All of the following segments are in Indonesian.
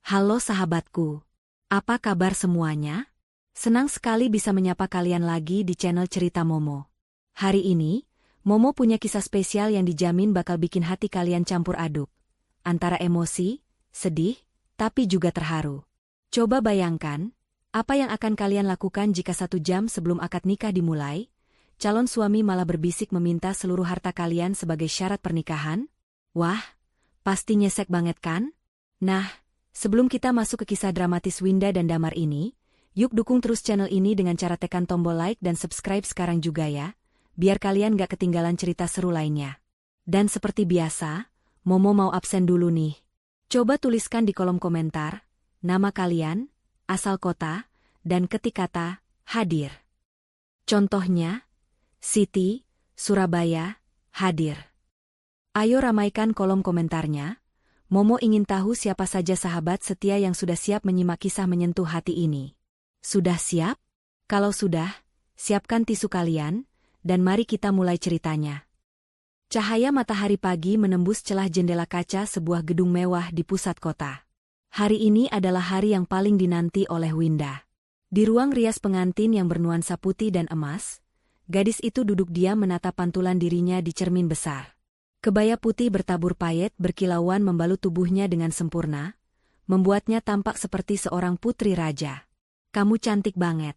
Halo sahabatku, apa kabar semuanya? Senang sekali bisa menyapa kalian lagi di channel Cerita Momo. Hari ini, Momo punya kisah spesial yang dijamin bakal bikin hati kalian campur aduk. Antara emosi, sedih, tapi juga terharu. Coba bayangkan, apa yang akan kalian lakukan jika 1 jam sebelum akad nikah dimulai, calon suami malah berbisik meminta seluruh harta kalian sebagai syarat pernikahan? Wah, pasti nyesek banget kan? Nah, sebelum kita masuk ke kisah dramatis Winda dan Damar ini, yuk dukung terus channel ini dengan cara tekan tombol like dan subscribe sekarang juga ya, biar kalian gak ketinggalan cerita seru lainnya. Dan seperti biasa, Momo mau absen dulu nih. Coba tuliskan di kolom komentar, nama kalian, asal kota, dan ketik kata, hadir. Contohnya, Siti, Surabaya, hadir. Ayo ramaikan kolom komentarnya. Momo ingin tahu siapa saja sahabat setia yang sudah siap menyimak kisah menyentuh hati ini. Sudah siap? Kalau sudah, siapkan tisu kalian, dan mari kita mulai ceritanya. Cahaya matahari pagi menembus celah jendela kaca sebuah gedung mewah di pusat kota. Hari ini adalah hari yang paling dinanti oleh Winda. Di ruang rias pengantin yang bernuansa putih dan emas, gadis itu duduk diam menatap pantulan dirinya di cermin besar. Kebaya putih bertabur payet berkilauan membalut tubuhnya dengan sempurna, membuatnya tampak seperti seorang putri raja. Kamu cantik banget,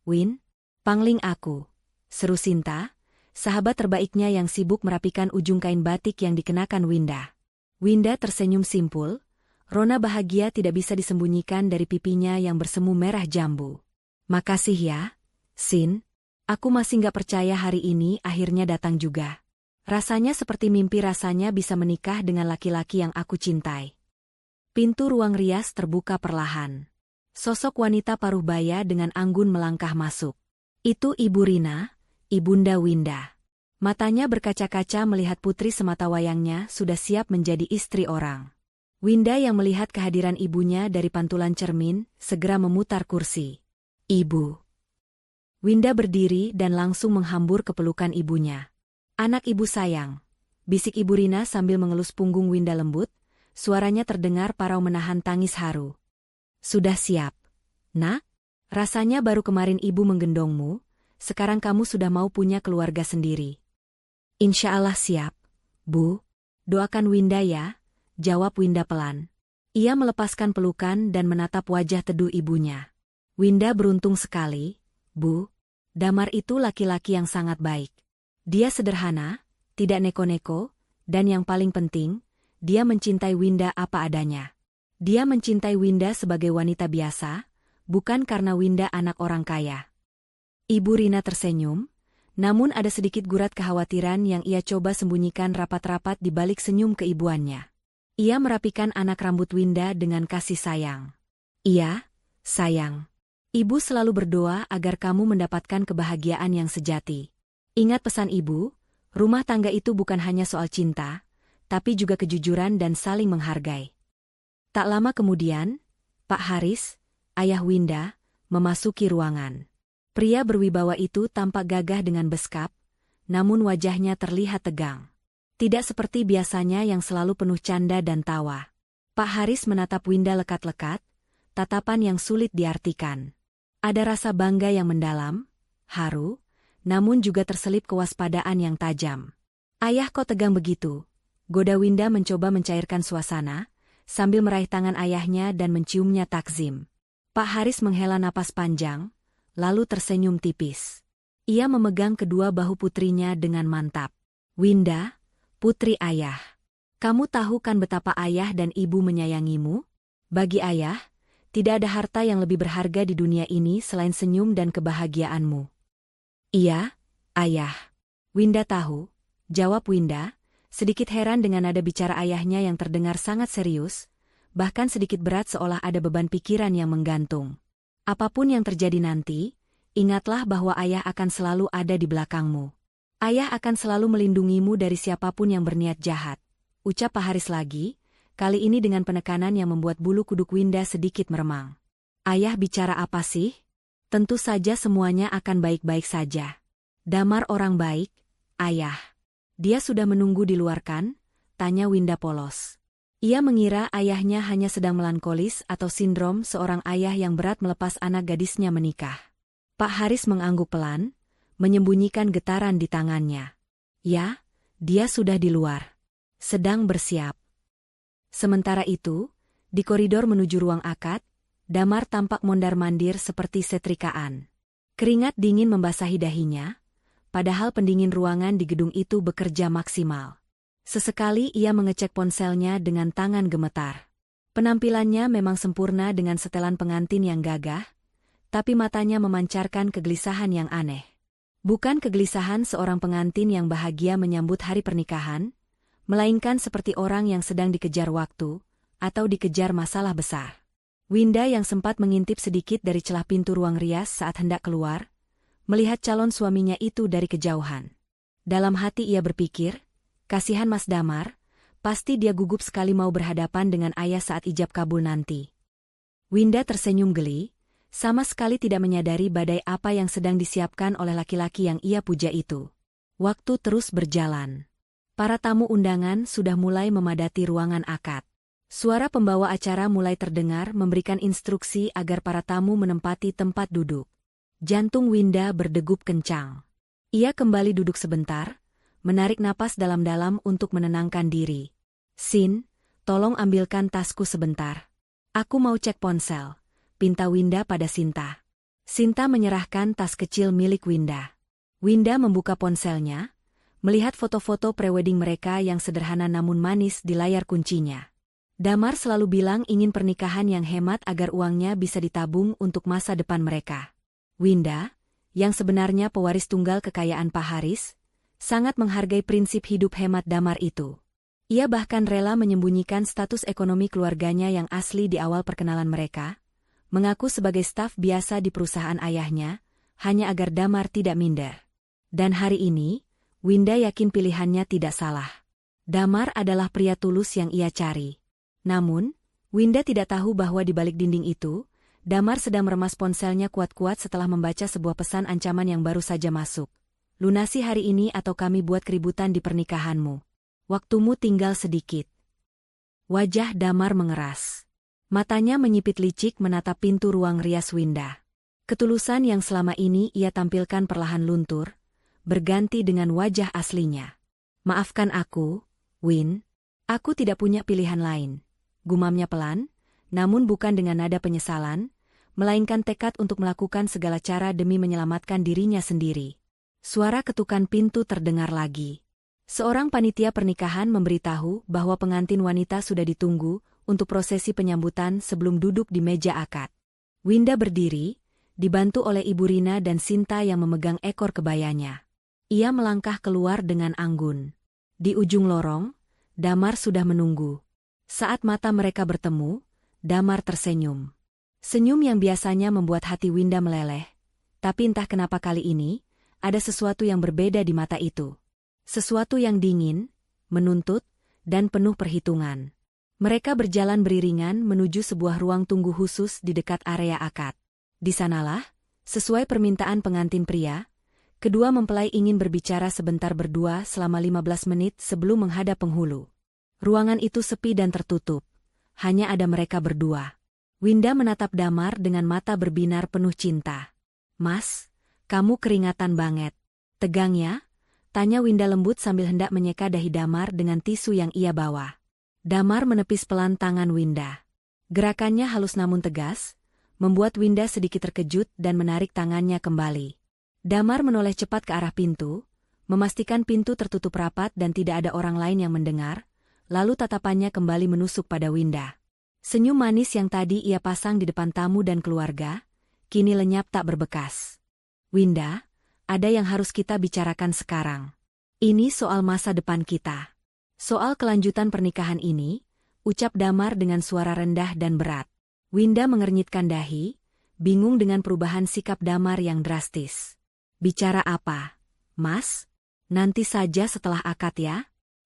Win. Pangling aku, seru Sinta, sahabat terbaiknya yang sibuk merapikan ujung kain batik yang dikenakan Winda. Winda tersenyum simpul, rona bahagia tidak bisa disembunyikan dari pipinya yang bersemu merah jambu. Makasih ya, Sin, aku masih gak percaya hari ini akhirnya datang juga. Rasanya seperti mimpi rasanya bisa menikah dengan laki-laki yang aku cintai. Pintu ruang rias terbuka perlahan. Sosok wanita paruh baya dengan anggun melangkah masuk. Itu Ibu Rina, Ibunda Winda. Matanya berkaca-kaca melihat putri sematawayangnya sudah siap menjadi istri orang. Winda yang melihat kehadiran ibunya dari pantulan cermin, segera memutar kursi. Ibu. Winda berdiri dan langsung menghambur ke pelukan ibunya. Anak ibu sayang, bisik Ibu Rina sambil mengelus punggung Winda lembut, suaranya terdengar parau menahan tangis haru. Sudah siap, Nak? Rasanya baru kemarin ibu menggendongmu, sekarang kamu sudah mau punya keluarga sendiri. Insya Allah siap, Bu. Doakan Winda ya, jawab Winda pelan. Ia melepaskan pelukan dan menatap wajah teduh ibunya. Winda beruntung sekali, Bu. Damar itu laki-laki yang sangat baik. Dia sederhana, tidak neko-neko, dan yang paling penting, dia mencintai Winda apa adanya. Dia mencintai Winda sebagai wanita biasa, bukan karena Winda anak orang kaya. Ibu Rina tersenyum, namun ada sedikit gurat kekhawatiran yang ia coba sembunyikan rapat-rapat di balik senyum keibuannya. Ia merapikan anak rambut Winda dengan kasih sayang. Iya, sayang. Ibu selalu berdoa agar kamu mendapatkan kebahagiaan yang sejati. Ingat pesan ibu, rumah tangga itu bukan hanya soal cinta, tapi juga kejujuran dan saling menghargai. Tak lama kemudian, Pak Haris, ayah Winda, memasuki ruangan. Pria berwibawa itu tampak gagah dengan beskap, namun wajahnya terlihat tegang. Tidak seperti biasanya yang selalu penuh canda dan tawa. Pak Haris menatap Winda lekat-lekat, tatapan yang sulit diartikan. Ada rasa bangga yang mendalam, haru, namun juga terselip kewaspadaan yang tajam. Ayah kok tegang begitu? Goda Winda mencoba mencairkan suasana, sambil meraih tangan ayahnya dan menciumnya takzim. Pak Haris menghela napas panjang, lalu tersenyum tipis. Ia memegang kedua bahu putrinya dengan mantap. Winda, putri ayah. Kamu tahu kan betapa ayah dan ibu menyayangimu? Bagi ayah, tidak ada harta yang lebih berharga di dunia ini selain senyum dan kebahagiaanmu. Iya, ayah. Winda tahu, jawab Winda, sedikit heran dengan nada bicara ayahnya yang terdengar sangat serius, bahkan sedikit berat seolah ada beban pikiran yang menggantung. Apapun yang terjadi nanti, ingatlah bahwa ayah akan selalu ada di belakangmu. Ayah akan selalu melindungimu dari siapapun yang berniat jahat. Ucap Pak Haris lagi, kali ini dengan penekanan yang membuat bulu kuduk Winda sedikit meremang. Ayah bicara apa sih? Tentu saja semuanya akan baik-baik saja. Damar orang baik, ayah. Dia sudah menunggu di luar kan? Tanya Winda polos. Ia mengira ayahnya hanya sedang melankolis atau sindrom seorang ayah yang berat melepas anak gadisnya menikah. Pak Haris mengangguk pelan, menyembunyikan getaran di tangannya. Ya, dia sudah di luar. Sedang bersiap. Sementara itu, di koridor menuju ruang akad, Damar tampak mondar-mandir seperti setrikaan. Keringat dingin membasahi dahinya, padahal pendingin ruangan di gedung itu bekerja maksimal. Sesekali ia mengecek ponselnya dengan tangan gemetar. Penampilannya memang sempurna dengan setelan pengantin yang gagah, tapi matanya memancarkan kegelisahan yang aneh. Bukan kegelisahan seorang pengantin yang bahagia menyambut hari pernikahan, melainkan seperti orang yang sedang dikejar waktu, atau dikejar masalah besar. Winda yang sempat mengintip sedikit dari celah pintu ruang rias saat hendak keluar, melihat calon suaminya itu dari kejauhan. Dalam hati ia berpikir, kasihan Mas Damar, pasti dia gugup sekali mau berhadapan dengan ayah saat ijab kabul nanti. Winda tersenyum geli, sama sekali tidak menyadari badai apa yang sedang disiapkan oleh laki-laki yang ia puja itu. Waktu terus berjalan. Para tamu undangan sudah mulai memadati ruangan akad. Suara pembawa acara mulai terdengar memberikan instruksi agar para tamu menempati tempat duduk. Jantung Winda berdegup kencang. Ia kembali duduk sebentar, menarik napas dalam-dalam untuk menenangkan diri. Sin, tolong ambilkan tasku sebentar. Aku mau cek ponsel, pinta Winda pada Sinta. Sinta menyerahkan tas kecil milik Winda. Winda membuka ponselnya, melihat foto-foto prewedding mereka yang sederhana namun manis di layar kuncinya. Damar selalu bilang ingin pernikahan yang hemat agar uangnya bisa ditabung untuk masa depan mereka. Winda, yang sebenarnya pewaris tunggal kekayaan Pak Haris, sangat menghargai prinsip hidup hemat Damar itu. Ia bahkan rela menyembunyikan status ekonomi keluarganya yang asli di awal perkenalan mereka, mengaku sebagai staf biasa di perusahaan ayahnya, hanya agar Damar tidak minder. Dan hari ini, Winda yakin pilihannya tidak salah. Damar adalah pria tulus yang ia cari. Namun, Winda tidak tahu bahwa di balik dinding itu, Damar sedang meremas ponselnya kuat-kuat setelah membaca sebuah pesan ancaman yang baru saja masuk. Lunasi hari ini atau kami buat keributan di pernikahanmu. Waktumu tinggal sedikit. Wajah Damar mengeras. Matanya menyipit licik menatap pintu ruang rias Winda. Ketulusan yang selama ini ia tampilkan perlahan luntur, berganti dengan wajah aslinya. Maafkan aku, Win. Aku tidak punya pilihan lain. Gumamnya pelan, namun bukan dengan nada penyesalan, melainkan tekad untuk melakukan segala cara demi menyelamatkan dirinya sendiri. Suara ketukan pintu terdengar lagi. Seorang panitia pernikahan memberitahu bahwa pengantin wanita sudah ditunggu untuk prosesi penyambutan sebelum duduk di meja akad. Winda berdiri, dibantu oleh Ibu Rina dan Sinta yang memegang ekor kebayanya. Ia melangkah keluar dengan anggun. Di ujung lorong, Damar sudah menunggu. Saat mata mereka bertemu, Damar tersenyum. Senyum yang biasanya membuat hati Winda meleleh, tapi entah kenapa kali ini, ada sesuatu yang berbeda di mata itu. Sesuatu yang dingin, menuntut, dan penuh perhitungan. Mereka berjalan beriringan menuju sebuah ruang tunggu khusus di dekat area akad. Di sanalah, sesuai permintaan pengantin pria, kedua mempelai ingin berbicara sebentar berdua selama 15 menit sebelum menghadap penghulu. Ruangan itu sepi dan tertutup. Hanya ada mereka berdua. Winda menatap Damar dengan mata berbinar penuh cinta. Mas, kamu keringatan banget. Tegang ya? Tanya Winda lembut sambil hendak menyeka dahi Damar dengan tisu yang ia bawa. Damar menepis pelan tangan Winda. Gerakannya halus namun tegas, membuat Winda sedikit terkejut dan menarik tangannya kembali. Damar menoleh cepat ke arah pintu, memastikan pintu tertutup rapat dan tidak ada orang lain yang mendengar, lalu tatapannya kembali menusuk pada Winda. Senyum manis yang tadi ia pasang di depan tamu dan keluarga, kini lenyap tak berbekas. Winda, ada yang harus kita bicarakan sekarang. Ini soal masa depan kita. Soal kelanjutan pernikahan ini, ucap Damar dengan suara rendah dan berat. Winda mengernyitkan dahi, bingung dengan perubahan sikap Damar yang drastis. Bicara apa, Mas? Nanti saja setelah akad ya?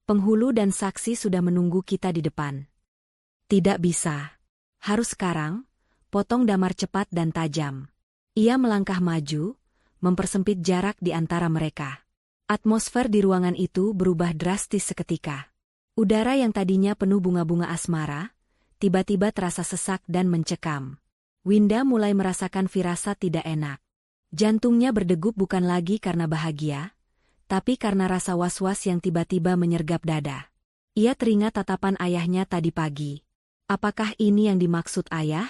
Penghulu dan saksi sudah menunggu kita di depan. Tidak bisa. Harus sekarang, potong Damar cepat dan tajam. Ia melangkah maju, mempersempit jarak di antara mereka. Atmosfer di ruangan itu berubah drastis seketika. Udara yang tadinya penuh bunga-bunga asmara, tiba-tiba terasa sesak dan mencekam. Winda mulai merasakan firasat tidak enak. Jantungnya berdegup bukan lagi karena bahagia, tapi karena rasa was-was yang tiba-tiba menyergap dada. Ia teringat tatapan ayahnya tadi pagi. Apakah ini yang dimaksud ayah?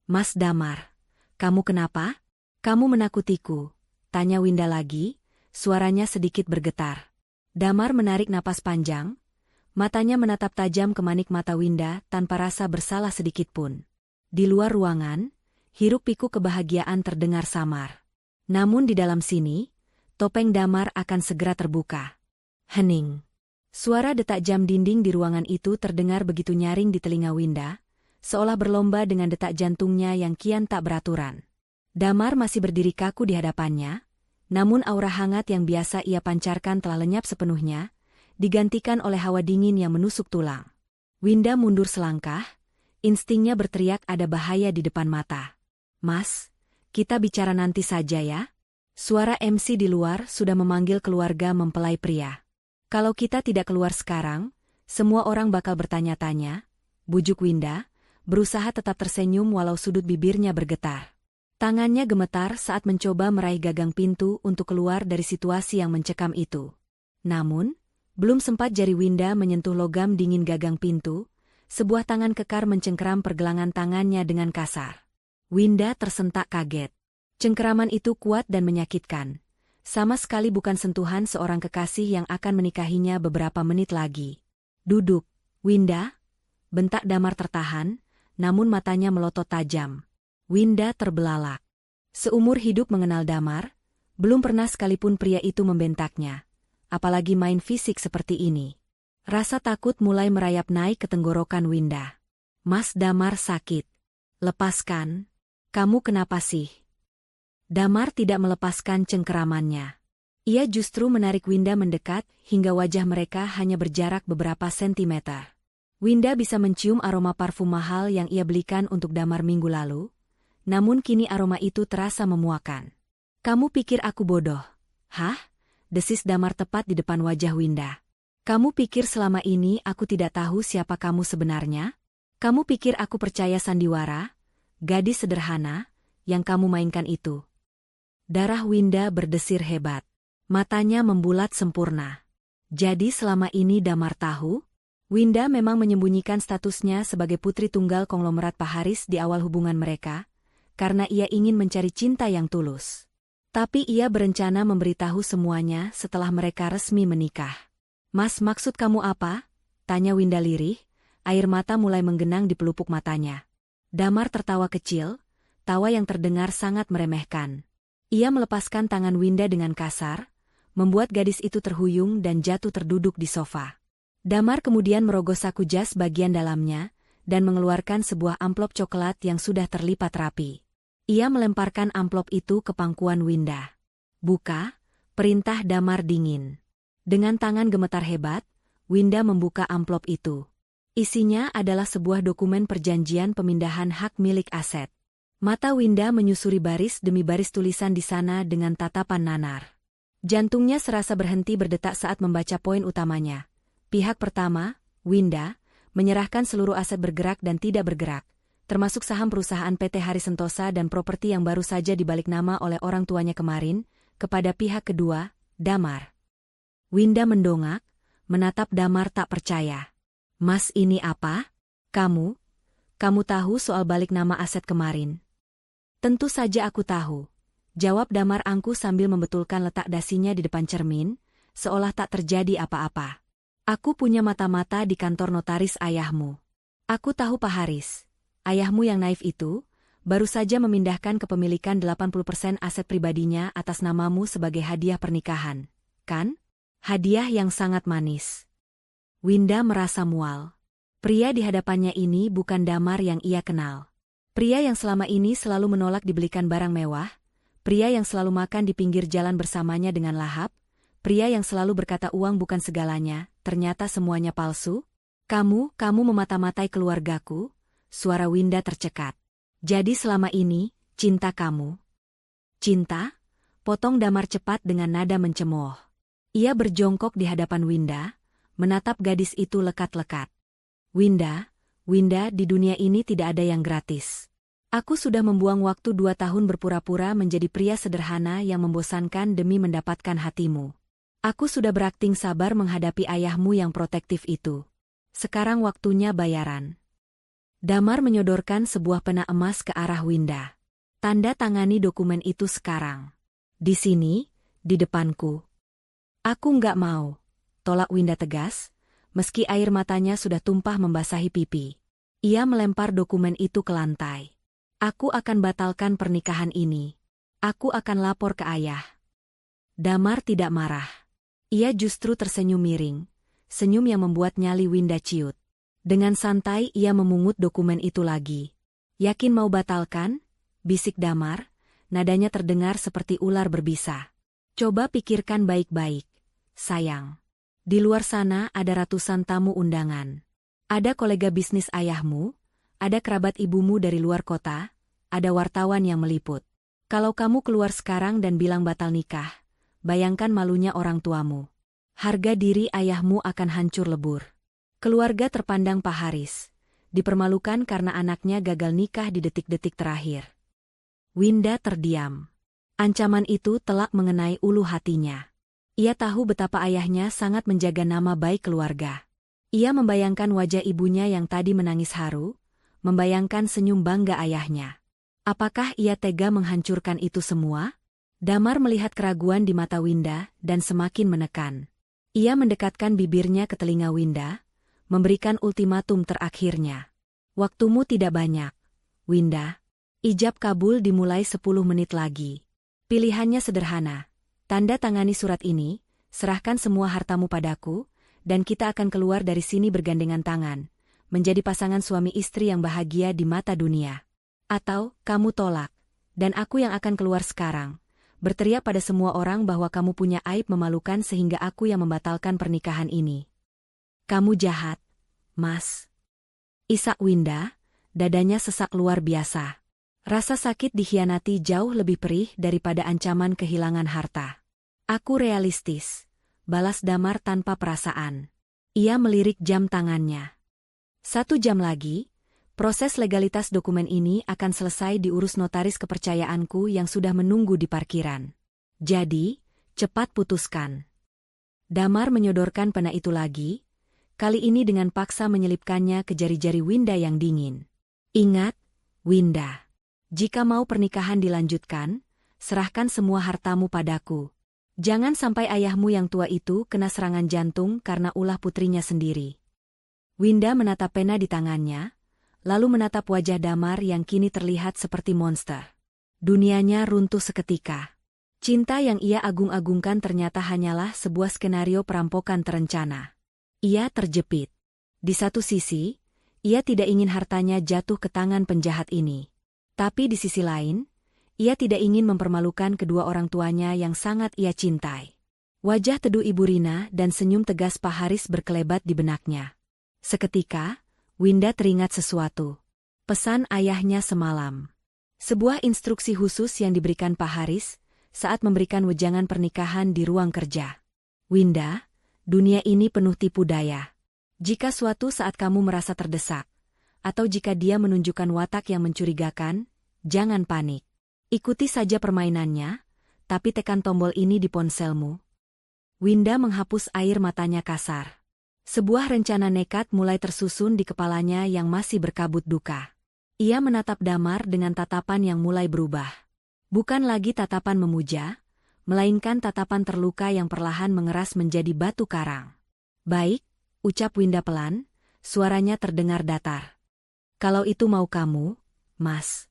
Mas Damar, kamu kenapa? Kamu menakutiku, tanya Winda lagi, suaranya sedikit bergetar. Damar menarik napas panjang, matanya menatap tajam ke manik mata Winda tanpa rasa bersalah sedikitpun. Di luar ruangan, hiruk-pikuk kebahagiaan terdengar samar. Namun di dalam sini, topeng Damar akan segera terbuka. Hening. Suara detak jam dinding di ruangan itu terdengar begitu nyaring di telinga Winda, seolah berlomba dengan detak jantungnya yang kian tak beraturan. Damar masih berdiri kaku di hadapannya, namun aura hangat yang biasa ia pancarkan telah lenyap sepenuhnya, digantikan oleh hawa dingin yang menusuk tulang. Winda mundur selangkah, instingnya berteriak ada bahaya di depan mata. Mas, kita bicara nanti saja ya. Suara MC di luar sudah memanggil keluarga mempelai pria. Kalau kita tidak keluar sekarang, semua orang bakal bertanya-tanya, bujuk Winda, berusaha tetap tersenyum walau sudut bibirnya bergetar. Tangannya gemetar saat mencoba meraih gagang pintu untuk keluar dari situasi yang mencekam itu. Namun, belum sempat jari Winda menyentuh logam dingin gagang pintu, sebuah tangan kekar mencengkeram pergelangan tangannya dengan kasar. Winda tersentak kaget. Cengkeraman itu kuat dan menyakitkan. Sama sekali bukan sentuhan seorang kekasih yang akan menikahinya beberapa menit lagi. Duduk, Winda. Bentak Damar tertahan, namun matanya melotot tajam. Winda terbelalak. Seumur hidup mengenal Damar, belum pernah sekalipun pria itu membentaknya. Apalagi main fisik seperti ini. Rasa takut mulai merayap naik ke tenggorokan Winda. Mas Damar sakit. Lepaskan. Kamu kenapa sih? Damar tidak melepaskan cengkeramannya. Ia justru menarik Winda mendekat hingga wajah mereka hanya berjarak beberapa sentimeter. Winda bisa mencium aroma parfum mahal yang ia belikan untuk Damar minggu lalu, namun kini aroma itu terasa memuakan. Kamu pikir aku bodoh? Hah? Desis Damar tepat di depan wajah Winda. Kamu pikir selama ini aku tidak tahu siapa kamu sebenarnya? Kamu pikir aku percaya sandiwara, gadis sederhana, yang kamu mainkan itu? Darah Winda berdesir hebat. Matanya membulat sempurna. Jadi selama ini Damar tahu? Winda memang menyembunyikan statusnya sebagai putri tunggal konglomerat Paharis di awal hubungan mereka, karena ia ingin mencari cinta yang tulus. Tapi ia berencana memberitahu semuanya setelah mereka resmi menikah. Mas, maksud kamu apa? Tanya Winda lirih, air mata mulai menggenang di pelupuk matanya. Damar tertawa kecil, tawa yang terdengar sangat meremehkan. Ia melepaskan tangan Winda dengan kasar, membuat gadis itu terhuyung dan jatuh terduduk di sofa. Damar kemudian merogoh saku jas bagian dalamnya, dan mengeluarkan sebuah amplop coklat yang sudah terlipat rapi. Ia melemparkan amplop itu ke pangkuan Winda. Buka, perintah Damar dingin. Dengan tangan gemetar hebat, Winda membuka amplop itu. Isinya adalah sebuah dokumen perjanjian pemindahan hak milik aset. Mata Winda menyusuri baris demi baris tulisan di sana dengan tatapan nanar. Jantungnya serasa berhenti berdetak saat membaca poin utamanya. Pihak pertama, Winda, menyerahkan seluruh aset bergerak dan tidak bergerak, termasuk saham perusahaan PT Haris Sentosa dan properti yang baru saja dibalik nama oleh orang tuanya kemarin, kepada pihak kedua, Damar. Winda mendongak, menatap Damar tak percaya. Mas, ini apa? Kamu tahu soal balik nama aset kemarin? Tentu saja aku tahu, jawab Damar angkuh sambil membetulkan letak dasinya di depan cermin, seolah tak terjadi apa-apa. Aku punya mata-mata di kantor notaris ayahmu. Aku tahu Pak Haris, ayahmu yang naif itu, baru saja memindahkan kepemilikan 80% aset pribadinya atas namamu sebagai hadiah pernikahan, kan? Hadiah yang sangat manis. Winda merasa mual. Pria di hadapannya ini bukan Damar yang ia kenal. Pria yang selama ini selalu menolak dibelikan barang mewah, pria yang selalu makan di pinggir jalan bersamanya dengan lahap, pria yang selalu berkata uang bukan segalanya, ternyata semuanya palsu. Kamu memata-matai keluargaku, suara Winda tercekat. Jadi selama ini, cinta kamu. Cinta? Potong Damar cepat dengan nada mencemooh. Ia berjongkok di hadapan Winda, menatap gadis itu lekat-lekat. Winda, Winda, di dunia ini tidak ada yang gratis. Aku sudah membuang waktu 2 tahun berpura-pura menjadi pria sederhana yang membosankan demi mendapatkan hatimu. Aku sudah berakting sabar menghadapi ayahmu yang protektif itu. Sekarang waktunya bayaran. Damar menyodorkan sebuah pena emas ke arah Winda. Tanda tangani dokumen itu sekarang. Di sini, di depanku. Aku nggak mau, tolak Winda tegas, meski air matanya sudah tumpah membasahi pipi. Ia melempar dokumen itu ke lantai. Aku akan batalkan pernikahan ini. Aku akan lapor ke ayah. Damar tidak marah. Ia justru tersenyum miring, senyum yang membuat nyali Winda ciut. Dengan santai ia memungut dokumen itu lagi. Yakin mau batalkan? Bisik Damar, nadanya terdengar seperti ular berbisa. Coba pikirkan baik-baik, sayang. Di luar sana ada ratusan tamu undangan. Ada kolega bisnis ayahmu, ada kerabat ibumu dari luar kota, ada wartawan yang meliput. Kalau kamu keluar sekarang dan bilang batal nikah, bayangkan malunya orang tuamu. Harga diri ayahmu akan hancur lebur. Keluarga terpandang Pak Haris, dipermalukan karena anaknya gagal nikah di detik-detik terakhir. Winda terdiam. Ancaman itu telak mengenai ulu hatinya. Ia tahu betapa ayahnya sangat menjaga nama baik keluarga. Ia membayangkan wajah ibunya yang tadi menangis haru, membayangkan senyum bangga ayahnya. Apakah ia tega menghancurkan itu semua? Damar melihat keraguan di mata Winda dan semakin menekan. Ia mendekatkan bibirnya ke telinga Winda, memberikan ultimatum terakhirnya. Waktumu tidak banyak, Winda. Ijab kabul dimulai 10 menit lagi. Pilihannya sederhana. Tanda tangani surat ini, serahkan semua hartamu padaku, dan kita akan keluar dari sini bergandengan tangan, menjadi pasangan suami istri yang bahagia di mata dunia. Atau, kamu tolak, dan aku yang akan keluar sekarang, berteriak pada semua orang bahwa kamu punya aib memalukan sehingga aku yang membatalkan pernikahan ini. Kamu jahat, Mas. Isak Winda, dadanya sesak luar biasa. Rasa sakit dikhianati jauh lebih perih daripada ancaman kehilangan harta. Aku realistis, balas Damar tanpa perasaan. Ia melirik jam tangannya. 1 jam lagi, proses legalitas dokumen ini akan selesai diurus notaris kepercayaanku yang sudah menunggu di parkiran. Jadi, cepat putuskan. Damar menyodorkan pena itu lagi, kali ini dengan paksa menyelipkannya ke jari-jari Winda yang dingin. Ingat, Winda, jika mau pernikahan dilanjutkan, serahkan semua hartamu padaku. Jangan sampai ayahmu yang tua itu kena serangan jantung karena ulah putrinya sendiri. Winda menatap pena di tangannya, lalu menatap wajah Damar yang kini terlihat seperti monster. Dunianya runtuh seketika. Cinta yang ia agung-agungkan ternyata hanyalah sebuah skenario perampokan terencana. Ia terjepit. Di satu sisi, ia tidak ingin hartanya jatuh ke tangan penjahat ini. Tapi di sisi lain, ia tidak ingin mempermalukan kedua orang tuanya yang sangat ia cintai. Wajah teduh Ibu Rina dan senyum tegas Pak Haris berkelebat di benaknya. Seketika, Winda teringat sesuatu. Pesan ayahnya semalam. Sebuah instruksi khusus yang diberikan Pak Haris saat memberikan wejangan pernikahan di ruang kerja. Winda, dunia ini penuh tipu daya. Jika suatu saat kamu merasa terdesak, atau jika dia menunjukkan watak yang mencurigakan, jangan panik. Ikuti saja permainannya, tapi tekan tombol ini di ponselmu. Winda menghapus air matanya kasar. Sebuah rencana nekat mulai tersusun di kepalanya yang masih berkabut duka. Ia menatap Damar dengan tatapan yang mulai berubah. Bukan lagi tatapan memuja, melainkan tatapan terluka yang perlahan mengeras menjadi batu karang. Baik, ucap Winda pelan, suaranya terdengar datar. Kalau itu mau kamu, Mas.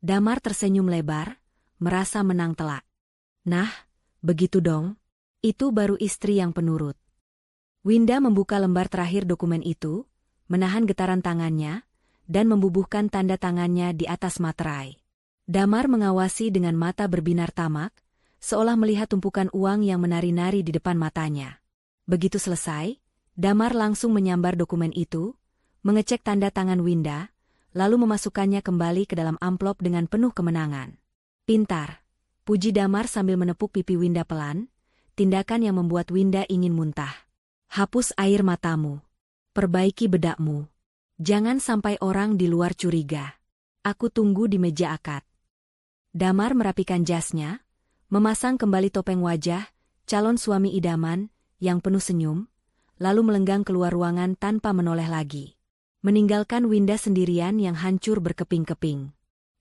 Damar tersenyum lebar, merasa menang telak. Nah, begitu dong. Itu baru istri yang penurut. Winda membuka lembar terakhir dokumen itu, menahan getaran tangannya, dan membubuhkan tanda tangannya di atas materai. Damar mengawasi dengan mata berbinar tamak, seolah melihat tumpukan uang yang menari-nari di depan matanya. Begitu selesai, Damar langsung menyambar dokumen itu, mengecek tanda tangan Winda, lalu memasukkannya kembali ke dalam amplop dengan penuh kemenangan. Pintar, puji Damar sambil menepuk pipi Winda pelan, tindakan yang membuat Winda ingin muntah. Hapus air matamu. Perbaiki bedakmu. Jangan sampai orang di luar curiga. Aku tunggu di meja akad. Damar merapikan jasnya, memasang kembali topeng wajah, calon suami idaman, yang penuh senyum, lalu melenggang keluar ruangan tanpa menoleh lagi. Meninggalkan Winda sendirian yang hancur berkeping-keping.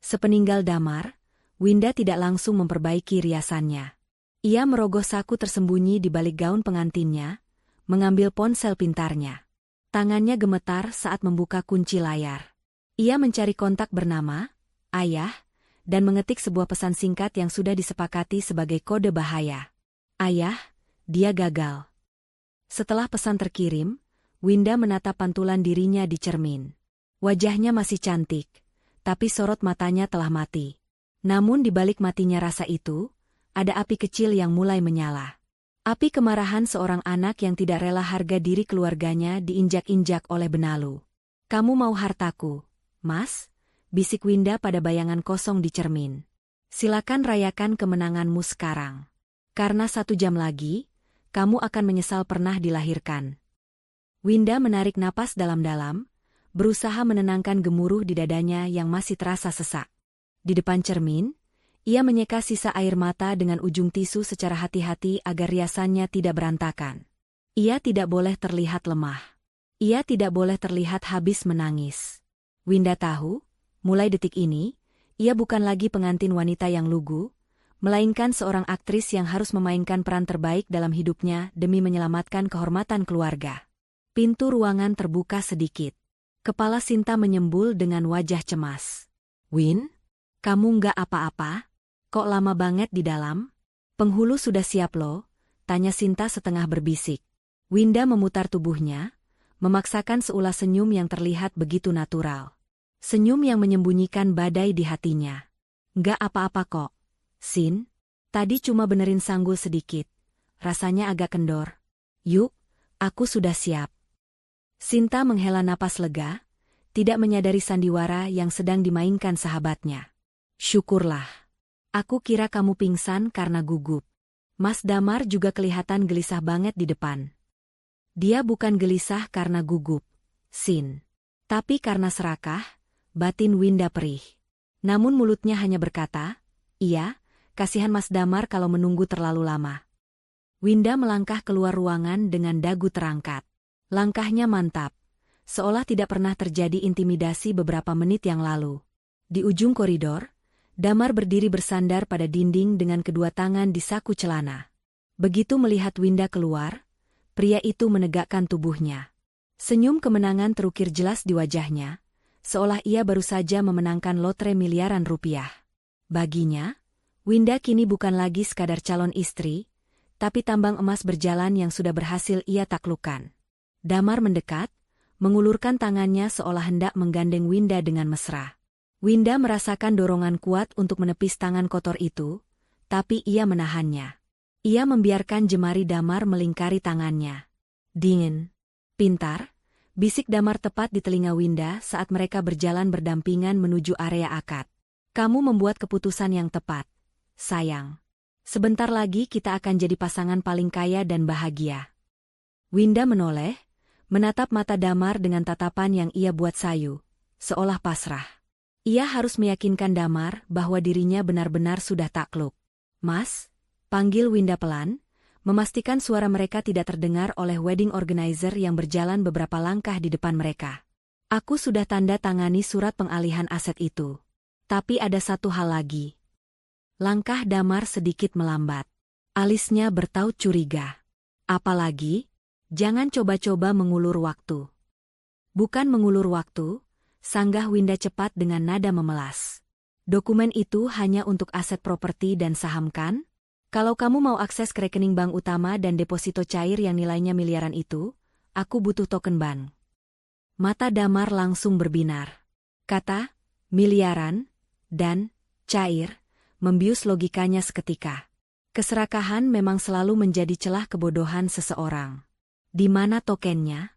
Sepeninggal Damar, Winda tidak langsung memperbaiki riasannya. Ia merogoh saku tersembunyi di balik gaun pengantinnya, mengambil ponsel pintarnya. Tangannya gemetar saat membuka kunci layar. Ia mencari kontak bernama Ayah dan mengetik sebuah pesan singkat yang sudah disepakati sebagai kode bahaya. Ayah, dia gagal. Setelah pesan terkirim, Winda menatap pantulan dirinya di cermin. Wajahnya masih cantik, tapi sorot matanya telah mati. Namun di balik matinya rasa itu, ada api kecil yang mulai menyala. Api kemarahan seorang anak yang tidak rela harga diri keluarganya diinjak-injak oleh benalu. Kamu mau hartaku, Mas? Bisik Winda pada bayangan kosong di cermin. Silakan rayakan kemenanganmu sekarang. Karena 1 jam lagi, kamu akan menyesal pernah dilahirkan. Winda menarik napas dalam-dalam, berusaha menenangkan gemuruh di dadanya yang masih terasa sesak. Di depan cermin, ia menyeka sisa air mata dengan ujung tisu secara hati-hati agar riasannya tidak berantakan. Ia tidak boleh terlihat lemah. Ia tidak boleh terlihat habis menangis. Winda tahu, mulai detik ini, ia bukan lagi pengantin wanita yang lugu, melainkan seorang aktris yang harus memainkan peran terbaik dalam hidupnya demi menyelamatkan kehormatan keluarga. Pintu ruangan terbuka sedikit. Kepala Sinta menyembul dengan wajah cemas. Win, kamu nggak apa-apa? Kok lama banget di dalam? Penghulu sudah siap loh, tanya Sinta setengah berbisik. Winda memutar tubuhnya, memaksakan seulas senyum yang terlihat begitu natural. Senyum yang menyembunyikan badai di hatinya. Nggak apa-apa kok, Sin. Tadi cuma benerin sanggul sedikit. Rasanya agak kendor. Yuk, aku sudah siap. Sinta menghela napas lega, tidak menyadari sandiwara yang sedang dimainkan sahabatnya. Syukurlah. Aku kira kamu pingsan karena gugup. Mas Damar juga kelihatan gelisah banget di depan. Dia bukan gelisah karena gugup, Sin. Tapi karena serakah, batin Winda perih. Namun mulutnya hanya berkata, iya, kasihan Mas Damar kalau menunggu terlalu lama. Winda melangkah keluar ruangan dengan dagu terangkat. Langkahnya mantap, seolah tidak pernah terjadi intimidasi beberapa menit yang lalu. Di ujung koridor, Damar berdiri bersandar pada dinding dengan kedua tangan di saku celana. Begitu melihat Winda keluar, pria itu menegakkan tubuhnya. Senyum kemenangan terukir jelas di wajahnya, seolah ia baru saja memenangkan lotre miliaran rupiah. Baginya, Winda kini bukan lagi sekadar calon istri, tapi tambang emas berjalan yang sudah berhasil ia taklukkan. Damar mendekat, mengulurkan tangannya seolah hendak menggandeng Winda dengan mesra. Winda merasakan dorongan kuat untuk menepis tangan kotor itu, tapi ia menahannya. Ia membiarkan jemari Damar melingkari tangannya. Dingin. Pintar, bisik Damar tepat di telinga Winda saat mereka berjalan berdampingan menuju area akad. Kamu membuat keputusan yang tepat, sayang. Sebentar lagi kita akan jadi pasangan paling kaya dan bahagia. Winda menoleh, menatap mata Damar dengan tatapan yang ia buat sayu, seolah pasrah. Ia harus meyakinkan Damar bahwa dirinya benar-benar sudah takluk. Mas, panggil Winda pelan, memastikan suara mereka tidak terdengar oleh wedding organizer yang berjalan beberapa langkah di depan mereka. Aku sudah tanda tangani surat pengalihan aset itu. Tapi ada satu hal lagi. Langkah Damar sedikit melambat. Alisnya bertaut curiga. Apalagi? Jangan coba-coba mengulur waktu. Bukan mengulur waktu, sanggah Winda cepat dengan nada memelas. Dokumen itu hanya untuk aset properti dan saham kan? Kalau kamu mau akses ke rekening bank utama dan deposito cair yang nilainya miliaran itu, aku butuh token bank. Mata Damar langsung berbinar. Kata, miliaran, dan, cair, membius logikanya seketika. Keserakahan memang selalu menjadi celah kebodohan seseorang. Di mana tokennya?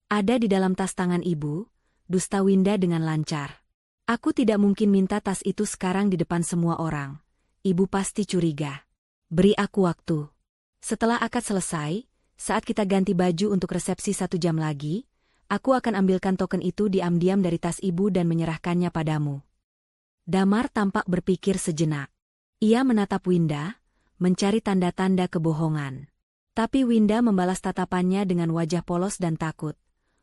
Ada di dalam tas tangan ibu, dusta Winda dengan lancar. Aku tidak mungkin minta tas itu sekarang di depan semua orang. Ibu pasti curiga. Beri aku waktu. Setelah akad selesai, saat kita ganti baju untuk resepsi 1 jam lagi, aku akan ambilkan token itu diam-diam dari tas ibu dan menyerahkannya padamu. Damar tampak berpikir sejenak. Ia menatap Winda, mencari tanda-tanda kebohongan. Tapi Winda membalas tatapannya dengan wajah polos dan takut.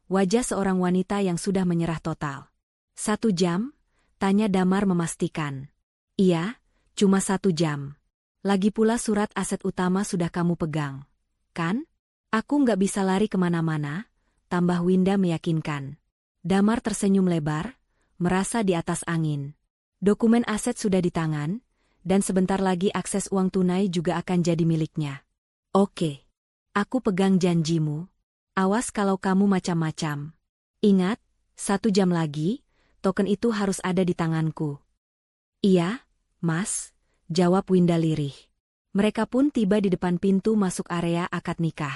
Wajah seorang wanita yang sudah menyerah total. 1 jam? Tanya Damar memastikan. Iya, cuma 1 jam. Lagi pula surat aset utama sudah kamu pegang, kan? Aku nggak bisa lari kemana-mana, tambah Winda meyakinkan. Damar tersenyum lebar, merasa di atas angin. Dokumen aset sudah di tangan, dan sebentar lagi akses uang tunai juga akan jadi miliknya. Oke. Aku pegang janjimu. Awas kalau kamu macam-macam. Ingat, 1 jam lagi, token itu harus ada di tanganku. Iya, Mas, jawab Winda lirih. Mereka pun tiba di depan pintu masuk area akad nikah.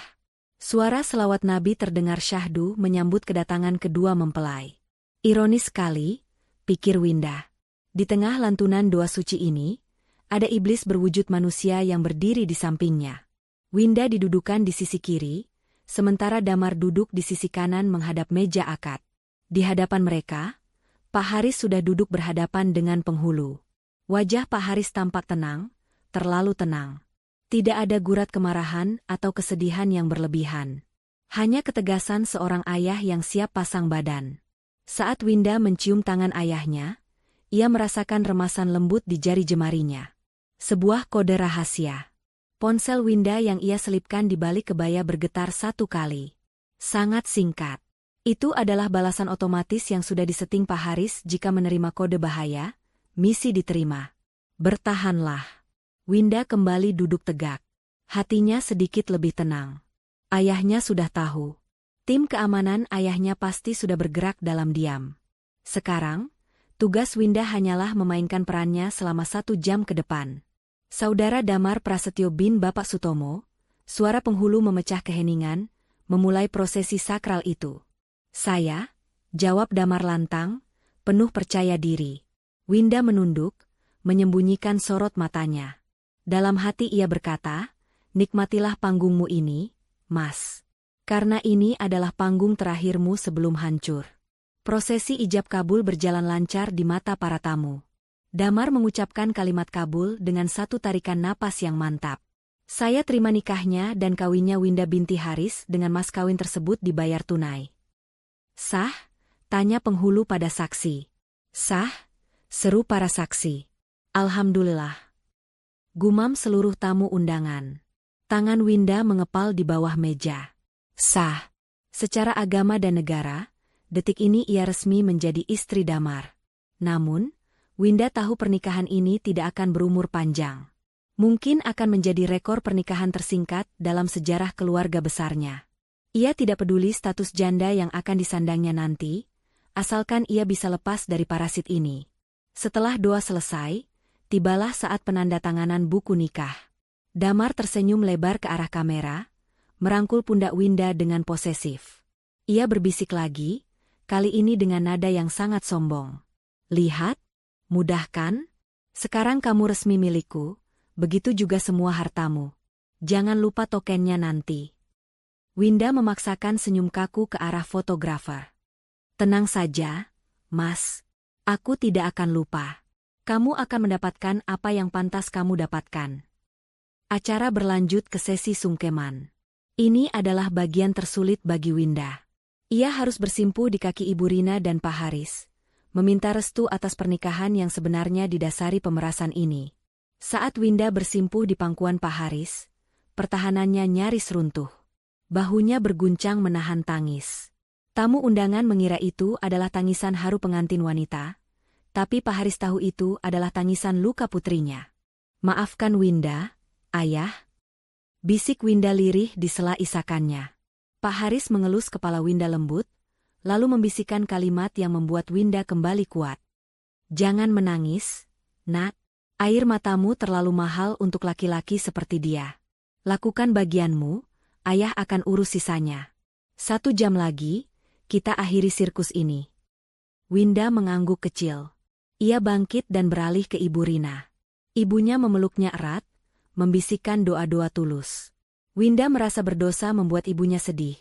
Suara selawat Nabi terdengar syahdu menyambut kedatangan kedua mempelai. Ironis sekali, pikir Winda. Di tengah lantunan doa suci ini, ada iblis berwujud manusia yang berdiri di sampingnya. Winda didudukan di sisi kiri, sementara Damar duduk di sisi kanan menghadap meja akad. Di hadapan mereka, Pak Haris sudah duduk berhadapan dengan penghulu. Wajah Pak Haris tampak tenang, terlalu tenang. Tidak ada gurat kemarahan atau kesedihan yang berlebihan. Hanya ketegasan seorang ayah yang siap pasang badan. Saat Winda mencium tangan ayahnya, ia merasakan remasan lembut di jari jemarinya. Sebuah kode rahasia. Ponsel Winda yang ia selipkan di balik kebaya bergetar 1 kali. Sangat singkat. Itu adalah balasan otomatis yang sudah diseting Pak Haris jika menerima kode bahaya, misi diterima. Bertahanlah. Winda kembali duduk tegak. Hatinya sedikit lebih tenang. Ayahnya sudah tahu. Tim keamanan ayahnya pasti sudah bergerak dalam diam. Sekarang, tugas Winda hanyalah memainkan perannya selama 1 jam ke depan. Saudara Damar Prasetyo bin Bapak Sutomo, suara penghulu memecah keheningan, memulai prosesi sakral itu. Saya, jawab Damar lantang, penuh percaya diri. Winda menunduk, menyembunyikan sorot matanya. Dalam hati ia berkata, nikmatilah panggungmu ini, Mas. Karena ini adalah panggung terakhirmu sebelum hancur. Prosesi ijab kabul berjalan lancar di mata para tamu. Damar mengucapkan kalimat kabul dengan satu tarikan napas yang mantap. Saya terima nikahnya dan kawinnya Winda binti Haris dengan mas kawin tersebut dibayar tunai. Sah? Tanya penghulu pada saksi. Sah? Seru para saksi. Alhamdulillah. Gumam seluruh tamu undangan. Tangan Winda mengepal di bawah meja. Sah. Secara agama dan negara, detik ini ia resmi menjadi istri Damar. Namun, Winda tahu pernikahan ini tidak akan berumur panjang. Mungkin akan menjadi rekor pernikahan tersingkat dalam sejarah keluarga besarnya. Ia tidak peduli status janda yang akan disandangnya nanti, asalkan ia bisa lepas dari parasit ini. Setelah doa selesai, tibalah saat penandatanganan buku nikah. Damar tersenyum lebar ke arah kamera, merangkul pundak Winda dengan posesif. Ia berbisik lagi, kali ini dengan nada yang sangat sombong. Lihat, mudah kan? Sekarang kamu resmi milikku, begitu juga semua hartamu. Jangan lupa tokennya nanti. Winda memaksakan senyum kaku ke arah fotografer. Tenang saja, Mas. Aku tidak akan lupa. Kamu akan mendapatkan apa yang pantas kamu dapatkan. Acara berlanjut ke sesi sungkeman. Ini adalah bagian tersulit bagi Winda. Ia harus bersimpuh di kaki Ibu Rina dan Pak Haris, meminta restu atas pernikahan yang sebenarnya didasari pemerasan ini. Saat Winda bersimpuh di pangkuan Pak Haris, pertahanannya nyaris runtuh. Bahunya berguncang menahan tangis. Tamu undangan mengira itu adalah tangisan haru pengantin wanita, tapi Pak Haris tahu itu adalah tangisan luka putrinya. Maafkan Winda, Ayah. Bisik Winda lirih di sela isakannya. Pak Haris mengelus kepala Winda lembut, lalu membisikkan kalimat yang membuat Winda kembali kuat. Jangan menangis, Nak. Air matamu terlalu mahal untuk laki-laki seperti dia. Lakukan bagianmu, Ayah akan urus sisanya. 1 jam lagi, kita akhiri sirkus ini. Winda mengangguk kecil. Ia bangkit dan beralih ke Ibu Rina. Ibunya memeluknya erat, membisikkan doa-doa tulus. Winda merasa berdosa membuat ibunya sedih.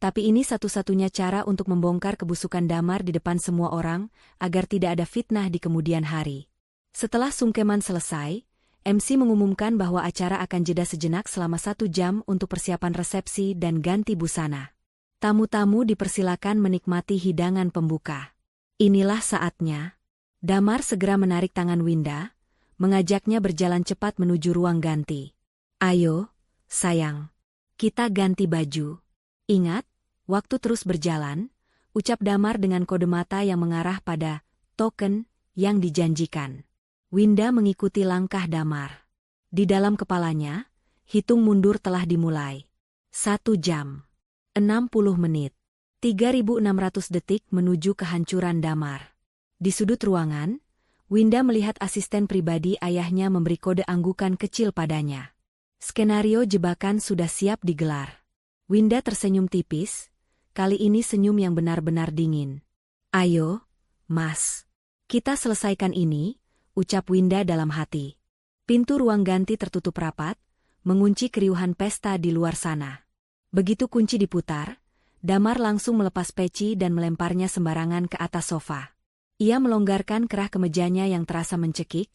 Tapi ini satu-satunya cara untuk membongkar kebusukan Damar di depan semua orang, agar tidak ada fitnah di kemudian hari. Setelah sungkeman selesai, MC mengumumkan bahwa acara akan jeda sejenak selama 1 jam untuk persiapan resepsi dan ganti busana. Tamu-tamu dipersilakan menikmati hidangan pembuka. Inilah saatnya. Damar segera menarik tangan Winda, mengajaknya berjalan cepat menuju ruang ganti. Ayo, sayang. Kita ganti baju. Ingat, waktu terus berjalan, ucap Damar dengan kode mata yang mengarah pada token yang dijanjikan. Winda mengikuti langkah Damar. Di dalam kepalanya, hitung mundur telah dimulai. 1 jam. 60 menit. 3.600 detik menuju kehancuran Damar. Di sudut ruangan, Winda melihat asisten pribadi ayahnya memberi kode anggukan kecil padanya. Skenario jebakan sudah siap digelar. Winda tersenyum tipis, kali ini senyum yang benar-benar dingin. Ayo, Mas. Kita selesaikan ini, ucap Winda dalam hati. Pintu ruang ganti tertutup rapat, mengunci keriuhan pesta di luar sana. Begitu kunci diputar, Damar langsung melepas peci dan melemparnya sembarangan ke atas sofa. Ia melonggarkan kerah kemejanya yang terasa mencekik,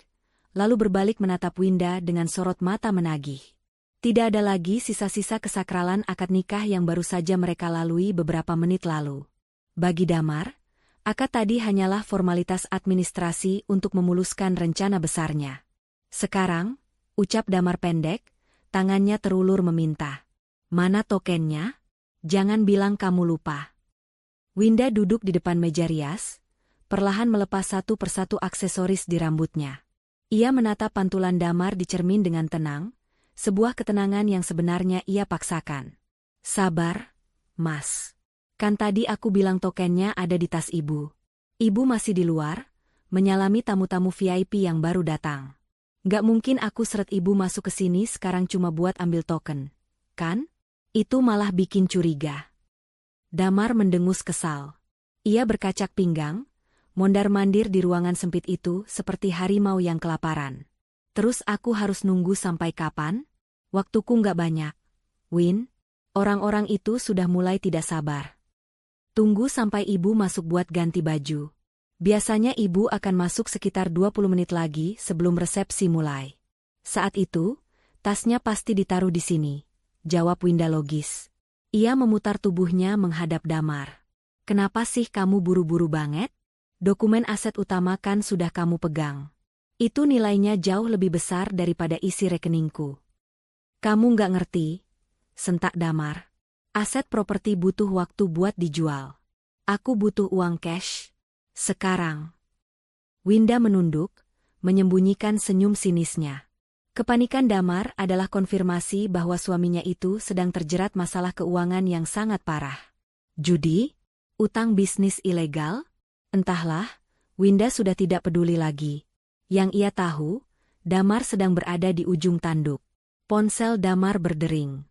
lalu berbalik menatap Winda dengan sorot mata menagih. Tidak ada lagi sisa-sisa kesakralan akad nikah yang baru saja mereka lalui beberapa menit lalu. Bagi Damar, akad tadi hanyalah formalitas administrasi untuk memuluskan rencana besarnya. Sekarang, ucap Damar pendek, tangannya terulur meminta. Mana tokennya? Jangan bilang kamu lupa. Winda duduk di depan meja rias, perlahan melepas satu persatu aksesoris di rambutnya. Ia menatap pantulan Damar di cermin dengan tenang, sebuah ketenangan yang sebenarnya ia paksakan. Sabar, Mas. Kan tadi aku bilang tokennya ada di tas ibu. Ibu masih di luar, menyalami tamu-tamu VIP yang baru datang. Gak mungkin aku seret ibu masuk ke sini sekarang cuma buat ambil token, kan? Itu malah bikin curiga. Damar mendengus kesal. Ia berkacak pinggang, mondar-mandir di ruangan sempit itu seperti harimau yang kelaparan. Terus aku harus nunggu sampai kapan? Waktuku nggak banyak. Win, orang-orang itu sudah mulai tidak sabar. Tunggu sampai ibu masuk buat ganti baju. Biasanya ibu akan masuk sekitar 20 menit lagi sebelum resepsi mulai. Saat itu, tasnya pasti ditaruh di sini, jawab Winda logis. Ia memutar tubuhnya menghadap Damar. Kenapa sih kamu buru-buru banget? Dokumen aset utama kan sudah kamu pegang. Itu nilainya jauh lebih besar daripada isi rekeningku. Kamu nggak ngerti, sentak Damar. Aset properti butuh waktu buat dijual. Aku butuh uang cash. Sekarang. Winda menunduk, menyembunyikan senyum sinisnya. Kepanikan Damar adalah konfirmasi bahwa suaminya itu sedang terjerat masalah keuangan yang sangat parah. Judi? Utang bisnis ilegal? Entahlah, Winda sudah tidak peduli lagi. Yang ia tahu, Damar sedang berada di ujung tanduk. Ponsel Damar berdering.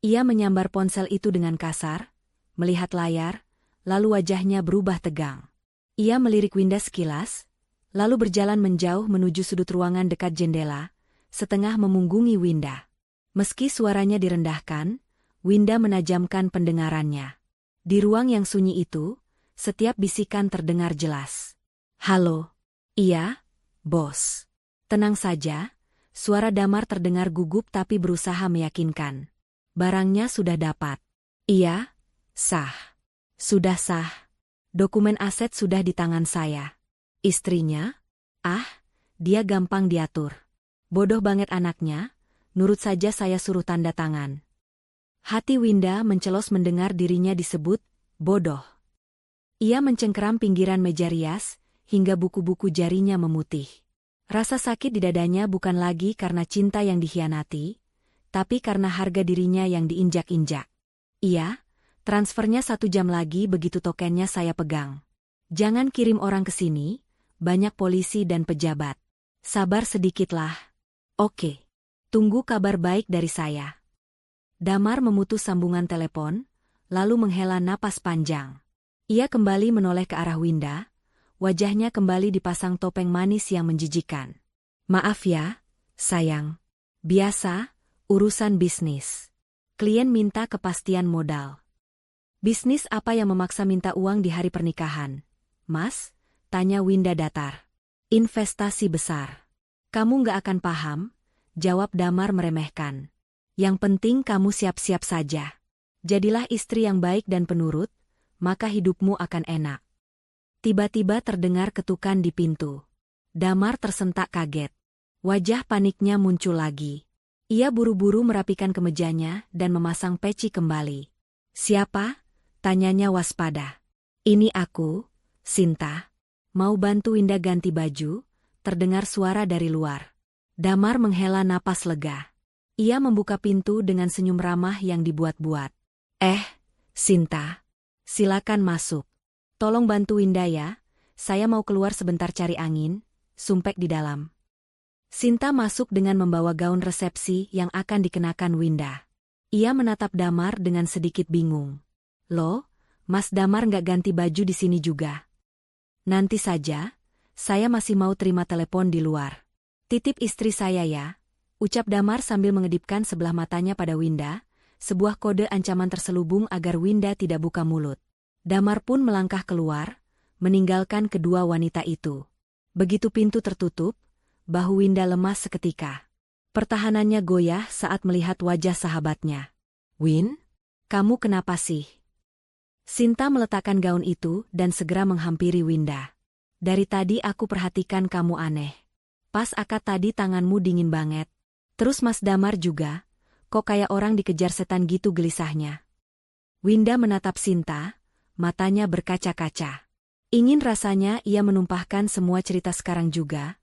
Ia menyambar ponsel itu dengan kasar, melihat layar, lalu wajahnya berubah tegang. Ia melirik Winda sekilas, lalu berjalan menjauh menuju sudut ruangan dekat jendela, setengah memunggungi Winda. Meski suaranya direndahkan, Winda menajamkan pendengarannya. Di ruang yang sunyi itu, setiap bisikan terdengar jelas. Halo. Iya, bos. Tenang saja, suara Damar terdengar gugup tapi berusaha meyakinkan. Barangnya sudah dapat. Iya, sah. Sudah sah. Dokumen aset sudah di tangan saya. Istrinya? Ah, dia gampang diatur. Bodoh banget anaknya, nurut saja saya suruh tanda tangan. Hati Winda mencelos mendengar dirinya disebut bodoh. Ia mencengkeram pinggiran meja rias, hingga buku-buku jarinya memutih. Rasa sakit di dadanya bukan lagi karena cinta yang dikhianati, tapi karena harga dirinya yang diinjak-injak. Iya, transfernya 1 jam lagi begitu tokennya saya pegang. Jangan kirim orang ke sini, banyak polisi dan pejabat. Sabar sedikitlah. Oke. Tunggu kabar baik dari saya. Damar memutus sambungan telepon, lalu menghela napas panjang. Ia kembali menoleh ke arah Winda, wajahnya kembali dipasang topeng manis yang menjijikan. Maaf ya, sayang. Biasa, urusan bisnis. Klien minta kepastian modal. Bisnis apa yang memaksa minta uang di hari pernikahan? Mas, tanya Winda datar. Investasi besar. Kamu nggak akan paham, jawab Damar meremehkan. Yang penting kamu siap-siap saja. Jadilah istri yang baik dan penurut, maka hidupmu akan enak. Tiba-tiba terdengar ketukan di pintu. Damar tersentak kaget. Wajah paniknya muncul lagi. Ia buru-buru merapikan kemejanya dan memasang peci kembali. Siapa? Tanyanya waspada. Ini aku, Sinta. Mau bantu Winda ganti baju? Terdengar suara dari luar. Damar menghela napas lega. Ia membuka pintu dengan senyum ramah yang dibuat-buat. Sinta. Silakan masuk. Tolong bantu Winda ya, saya mau keluar sebentar cari angin, sumpek di dalam. Sinta masuk dengan membawa gaun resepsi yang akan dikenakan Winda. Ia menatap Damar dengan sedikit bingung. Loh, Mas Damar nggak ganti baju di sini juga? Nanti saja, saya masih mau terima telepon di luar. Titip istri saya ya, ucap Damar sambil mengedipkan sebelah matanya pada Winda, sebuah kode ancaman terselubung agar Winda tidak buka mulut. Damar pun melangkah keluar, meninggalkan kedua wanita itu. Begitu pintu tertutup, bahu Winda lemas seketika. Pertahanannya goyah saat melihat wajah sahabatnya. Win, kamu kenapa sih? Sinta meletakkan gaun itu dan segera menghampiri Winda. Dari tadi aku perhatikan kamu aneh. Pas akad tadi tanganmu dingin banget. Terus Mas Damar juga, kok kayak orang dikejar setan gitu gelisahnya. Winda menatap Sinta, matanya berkaca-kaca. Ingin rasanya ia menumpahkan semua cerita sekarang juga,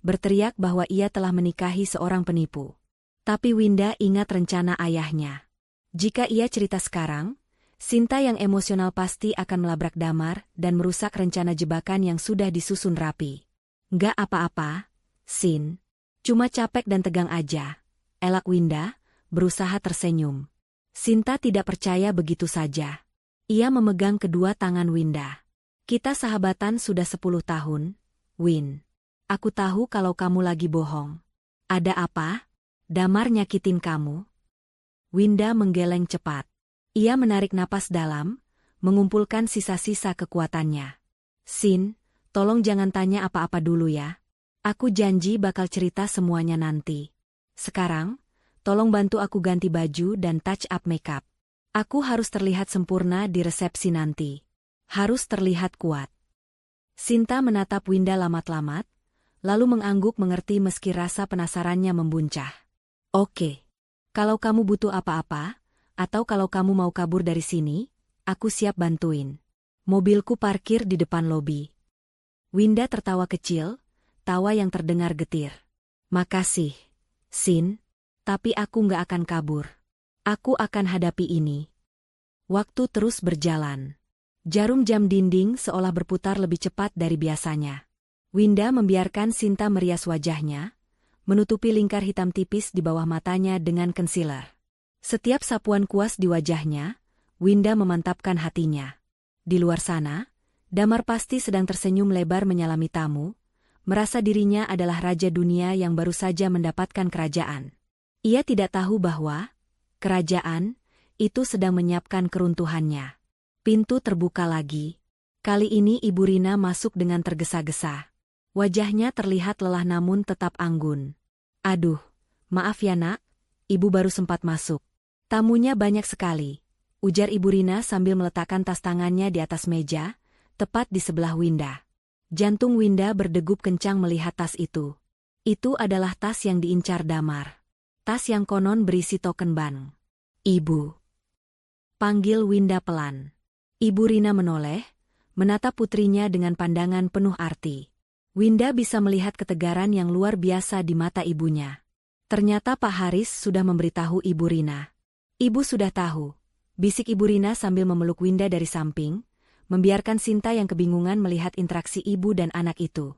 berteriak bahwa ia telah menikahi seorang penipu. Tapi Winda ingat rencana ayahnya. Jika ia cerita sekarang, Sinta yang emosional pasti akan melabrak Damar dan merusak rencana jebakan yang sudah disusun rapi. Nggak apa-apa, Sin. Cuma capek dan tegang aja. Elak Winda, berusaha tersenyum. Sinta tidak percaya begitu saja. Ia memegang kedua tangan Winda. Kita sahabatan sudah 10 tahun, Win. Aku tahu kalau kamu lagi bohong. Ada apa? Damar nyakitin kamu? Winda menggeleng cepat. Ia menarik napas dalam, mengumpulkan sisa-sisa kekuatannya. Sin, tolong jangan tanya apa-apa dulu ya. Aku janji bakal cerita semuanya nanti. Sekarang, tolong bantu aku ganti baju dan touch up makeup. Aku harus terlihat sempurna di resepsi nanti. Harus terlihat kuat. Sinta menatap Winda lamat-lamat, lalu mengangguk mengerti meski rasa penasarannya membuncah. Oke. Kalau kamu butuh apa-apa, atau kalau kamu mau kabur dari sini, aku siap bantuin. Mobilku parkir di depan lobi. Winda tertawa kecil, tawa yang terdengar getir. Makasih, Sin, tapi aku nggak akan kabur. Aku akan hadapi ini. Waktu terus berjalan. Jarum jam dinding seolah berputar lebih cepat dari biasanya. Winda membiarkan Sinta merias wajahnya, menutupi lingkar hitam tipis di bawah matanya dengan concealer. Setiap sapuan kuas di wajahnya, Winda memantapkan hatinya. Di luar sana, Damar pasti sedang tersenyum lebar menyalami tamu, merasa dirinya adalah raja dunia yang baru saja mendapatkan kerajaan. Ia tidak tahu bahwa kerajaan itu sedang menyiapkan keruntuhannya. Pintu terbuka lagi. Kali ini Ibu Rina masuk dengan tergesa-gesa. Wajahnya terlihat lelah namun tetap anggun. Aduh, maaf ya nak, ibu baru sempat masuk. Tamunya banyak sekali, ujar Ibu Rina sambil meletakkan tas tangannya di atas meja, tepat di sebelah Winda. Jantung Winda berdegup kencang melihat tas itu. Itu adalah tas yang diincar Damar. Tas yang konon berisi token bank. Ibu. Panggil Winda pelan. Ibu Rina menoleh, menatap putrinya dengan pandangan penuh arti. Winda bisa melihat ketegaran yang luar biasa di mata ibunya. Ternyata Pak Haris sudah memberitahu Ibu Rina. Ibu sudah tahu, bisik Ibu Rina sambil memeluk Winda dari samping, membiarkan Sinta yang kebingungan melihat interaksi ibu dan anak itu.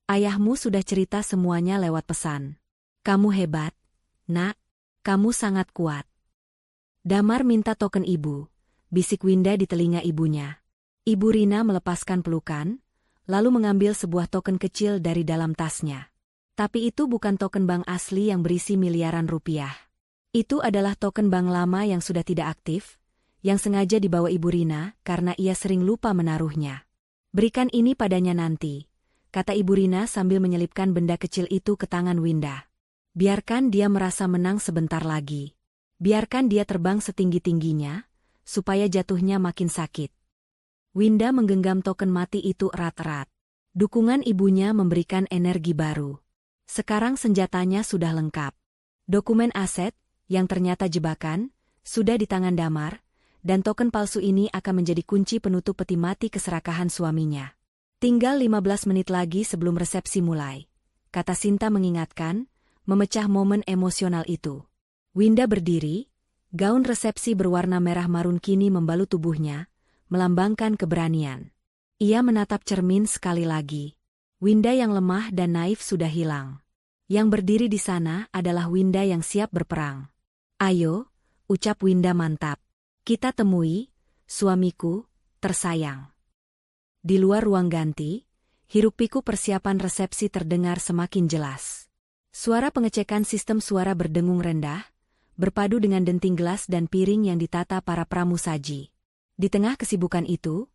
Ayahmu sudah cerita semuanya lewat pesan. Kamu hebat, nak, kamu sangat kuat. Damar minta token ibu, bisik Winda di telinga ibunya. Ibu Rina melepaskan pelukan, lalu mengambil sebuah token kecil dari dalam tasnya. Tapi itu bukan token bank asli yang berisi miliaran rupiah. Itu adalah token bank lama yang sudah tidak aktif, yang sengaja dibawa Ibu Rina karena ia sering lupa menaruhnya. Berikan ini padanya nanti, kata Ibu Rina sambil menyelipkan benda kecil itu ke tangan Winda. Biarkan dia merasa menang sebentar lagi. Biarkan dia terbang setinggi-tingginya, supaya jatuhnya makin sakit. Winda menggenggam token mati itu erat-erat. Dukungan ibunya memberikan energi baru. Sekarang senjatanya sudah lengkap. Dokumen aset, yang ternyata jebakan, sudah di tangan Damar, dan token palsu ini akan menjadi kunci penutup peti mati keserakahan suaminya. Tinggal 15 menit lagi sebelum resepsi mulai, kata Sinta mengingatkan, memecah momen emosional itu. Winda berdiri, gaun resepsi berwarna merah marun kini membalut tubuhnya, melambangkan keberanian. Ia menatap cermin sekali lagi. Winda yang lemah dan naif sudah hilang. Yang berdiri di sana adalah Winda yang siap berperang. Ayo, ucap Winda mantap. Kita temui, suamiku, tersayang. Di luar ruang ganti, hiruk-pikuk persiapan resepsi terdengar semakin jelas. Suara pengecekan sistem suara berdengung rendah, berpadu dengan denting gelas dan piring yang ditata para pramusaji. Di tengah kesibukan itu,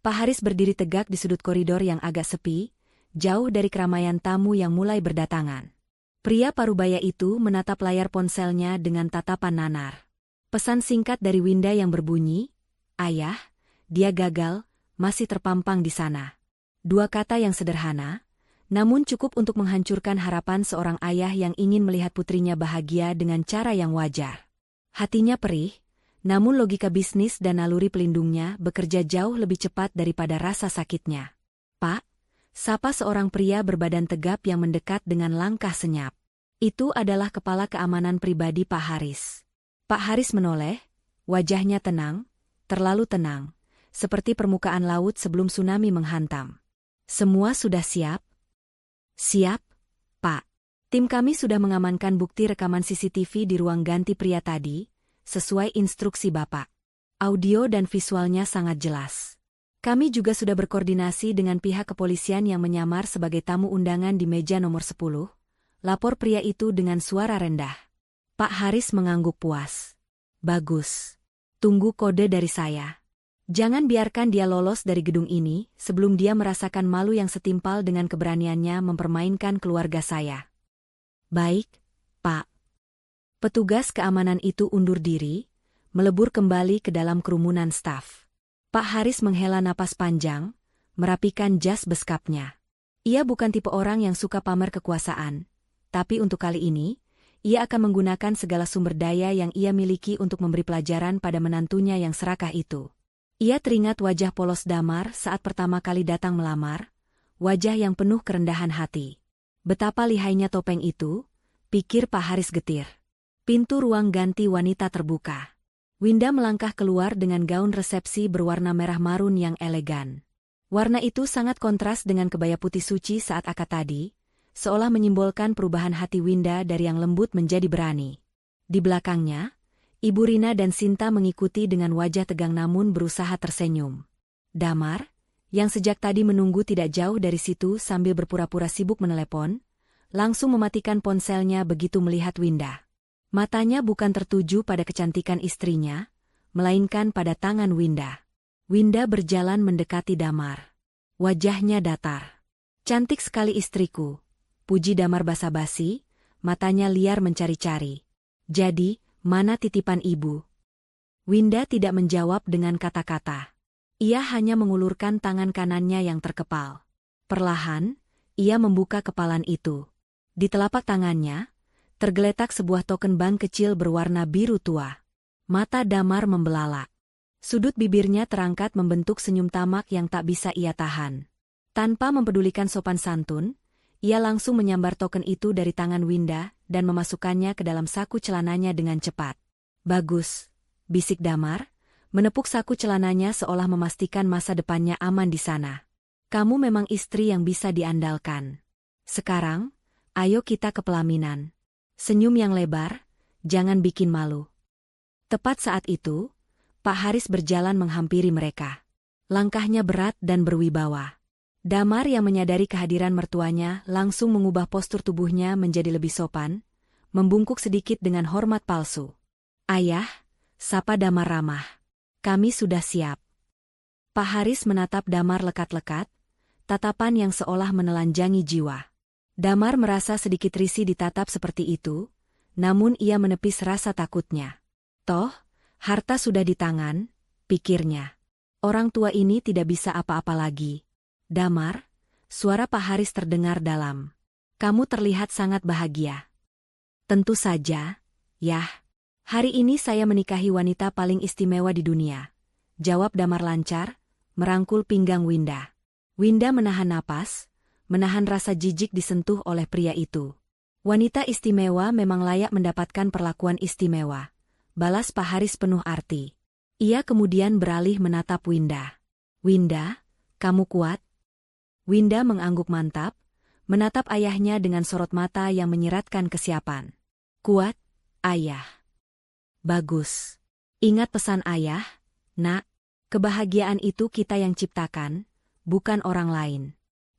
Pak Haris berdiri tegak di sudut koridor yang agak sepi, jauh dari keramaian tamu yang mulai berdatangan. Pria parubaya itu menatap layar ponselnya dengan tatapan nanar. Pesan singkat dari Winda yang berbunyi, "Ayah, dia gagal, masih terpampang di sana." Dua kata yang sederhana, namun cukup untuk menghancurkan harapan seorang ayah yang ingin melihat putrinya bahagia dengan cara yang wajar. Hatinya perih, namun logika bisnis dan naluri pelindungnya bekerja jauh lebih cepat daripada rasa sakitnya. "Pak," sapa seorang pria berbadan tegap yang mendekat dengan langkah senyap. Itu adalah kepala keamanan pribadi Pak Haris. Pak Haris menoleh, wajahnya tenang, terlalu tenang, seperti permukaan laut sebelum tsunami menghantam. "Semua sudah siap?" "Siap, Pak. Tim kami sudah mengamankan bukti rekaman CCTV di ruang ganti pria tadi, sesuai instruksi Bapak. Audio dan visualnya sangat jelas. Kami juga sudah berkoordinasi dengan pihak kepolisian yang menyamar sebagai tamu undangan di meja nomor 10, lapor pria itu dengan suara rendah. Pak Haris mengangguk puas. "Bagus. Tunggu kode dari saya. Jangan biarkan dia lolos dari gedung ini sebelum dia merasakan malu yang setimpal dengan keberaniannya mempermainkan keluarga saya." "Baik, Pak." Petugas keamanan itu undur diri, melebur kembali ke dalam kerumunan staf. Pak Haris menghela napas panjang, merapikan jas beskapnya. Ia bukan tipe orang yang suka pamer kekuasaan, tapi untuk kali ini, ia akan menggunakan segala sumber daya yang ia miliki untuk memberi pelajaran pada menantunya yang serakah itu. Ia teringat wajah polos Damar saat pertama kali datang melamar, wajah yang penuh kerendahan hati. Betapa lihainya topeng itu, pikir Pak Haris getir. Pintu ruang ganti wanita terbuka. Winda melangkah keluar dengan gaun resepsi berwarna merah marun yang elegan. Warna itu sangat kontras dengan kebaya putih suci saat akad tadi, seolah menyimbolkan perubahan hati Winda dari yang lembut menjadi berani. Di belakangnya, Ibu Rina dan Sinta mengikuti dengan wajah tegang namun berusaha tersenyum. Damar, yang sejak tadi menunggu tidak jauh dari situ sambil berpura-pura sibuk menelepon, langsung mematikan ponselnya begitu melihat Winda. Matanya bukan tertuju pada kecantikan istrinya, melainkan pada tangan Winda. Winda berjalan mendekati Damar. Wajahnya datar. "Cantik sekali istriku," puji Damar basa-basi, matanya liar mencari-cari. "Jadi, mana titipan ibu?" Winda tidak menjawab dengan kata-kata. Ia hanya mengulurkan tangan kanannya yang terkepal. Perlahan, ia membuka kepalan itu. Di telapak tangannya, tergeletak sebuah token bank kecil berwarna biru tua. Mata Damar membelalak. Sudut bibirnya terangkat membentuk senyum tamak yang tak bisa ia tahan. Tanpa mempedulikan sopan santun, ia langsung menyambar token itu dari tangan Winda dan memasukkannya ke dalam saku celananya dengan cepat. "Bagus," bisik Damar, menepuk saku celananya seolah memastikan masa depannya aman di sana. "Kamu memang istri yang bisa diandalkan. Sekarang, ayo kita ke pelaminan. Senyum yang lebar, jangan bikin malu." Tepat saat itu, Pak Haris berjalan menghampiri mereka. Langkahnya berat dan berwibawa. Damar yang menyadari kehadiran mertuanya langsung mengubah postur tubuhnya menjadi lebih sopan, membungkuk sedikit dengan hormat palsu. "Ayah," sapa Damar ramah. "Kami sudah siap." Pak Haris menatap Damar lekat-lekat, tatapan yang seolah menelanjangi jiwa. Damar merasa sedikit risih ditatap seperti itu, namun ia menepis rasa takutnya. Toh, harta sudah di tangan, pikirnya. Orang tua ini tidak bisa apa-apa lagi. "Damar," suara Pak Haris terdengar dalam. "Kamu terlihat sangat bahagia." "Tentu saja, Yah. Hari ini saya menikahi wanita paling istimewa di dunia," jawab Damar lancar, merangkul pinggang Winda. Winda menahan napas, menahan rasa jijik disentuh oleh pria itu. "Wanita istimewa memang layak mendapatkan perlakuan istimewa," balas Pak Haris penuh arti. Ia kemudian beralih menatap Winda. "Winda, kamu kuat?" Winda mengangguk mantap, menatap ayahnya dengan sorot mata yang menyiratkan kesiapan. "Kuat, Ayah." "Bagus. Ingat pesan Ayah, Nak. Kebahagiaan itu kita yang ciptakan, bukan orang lain.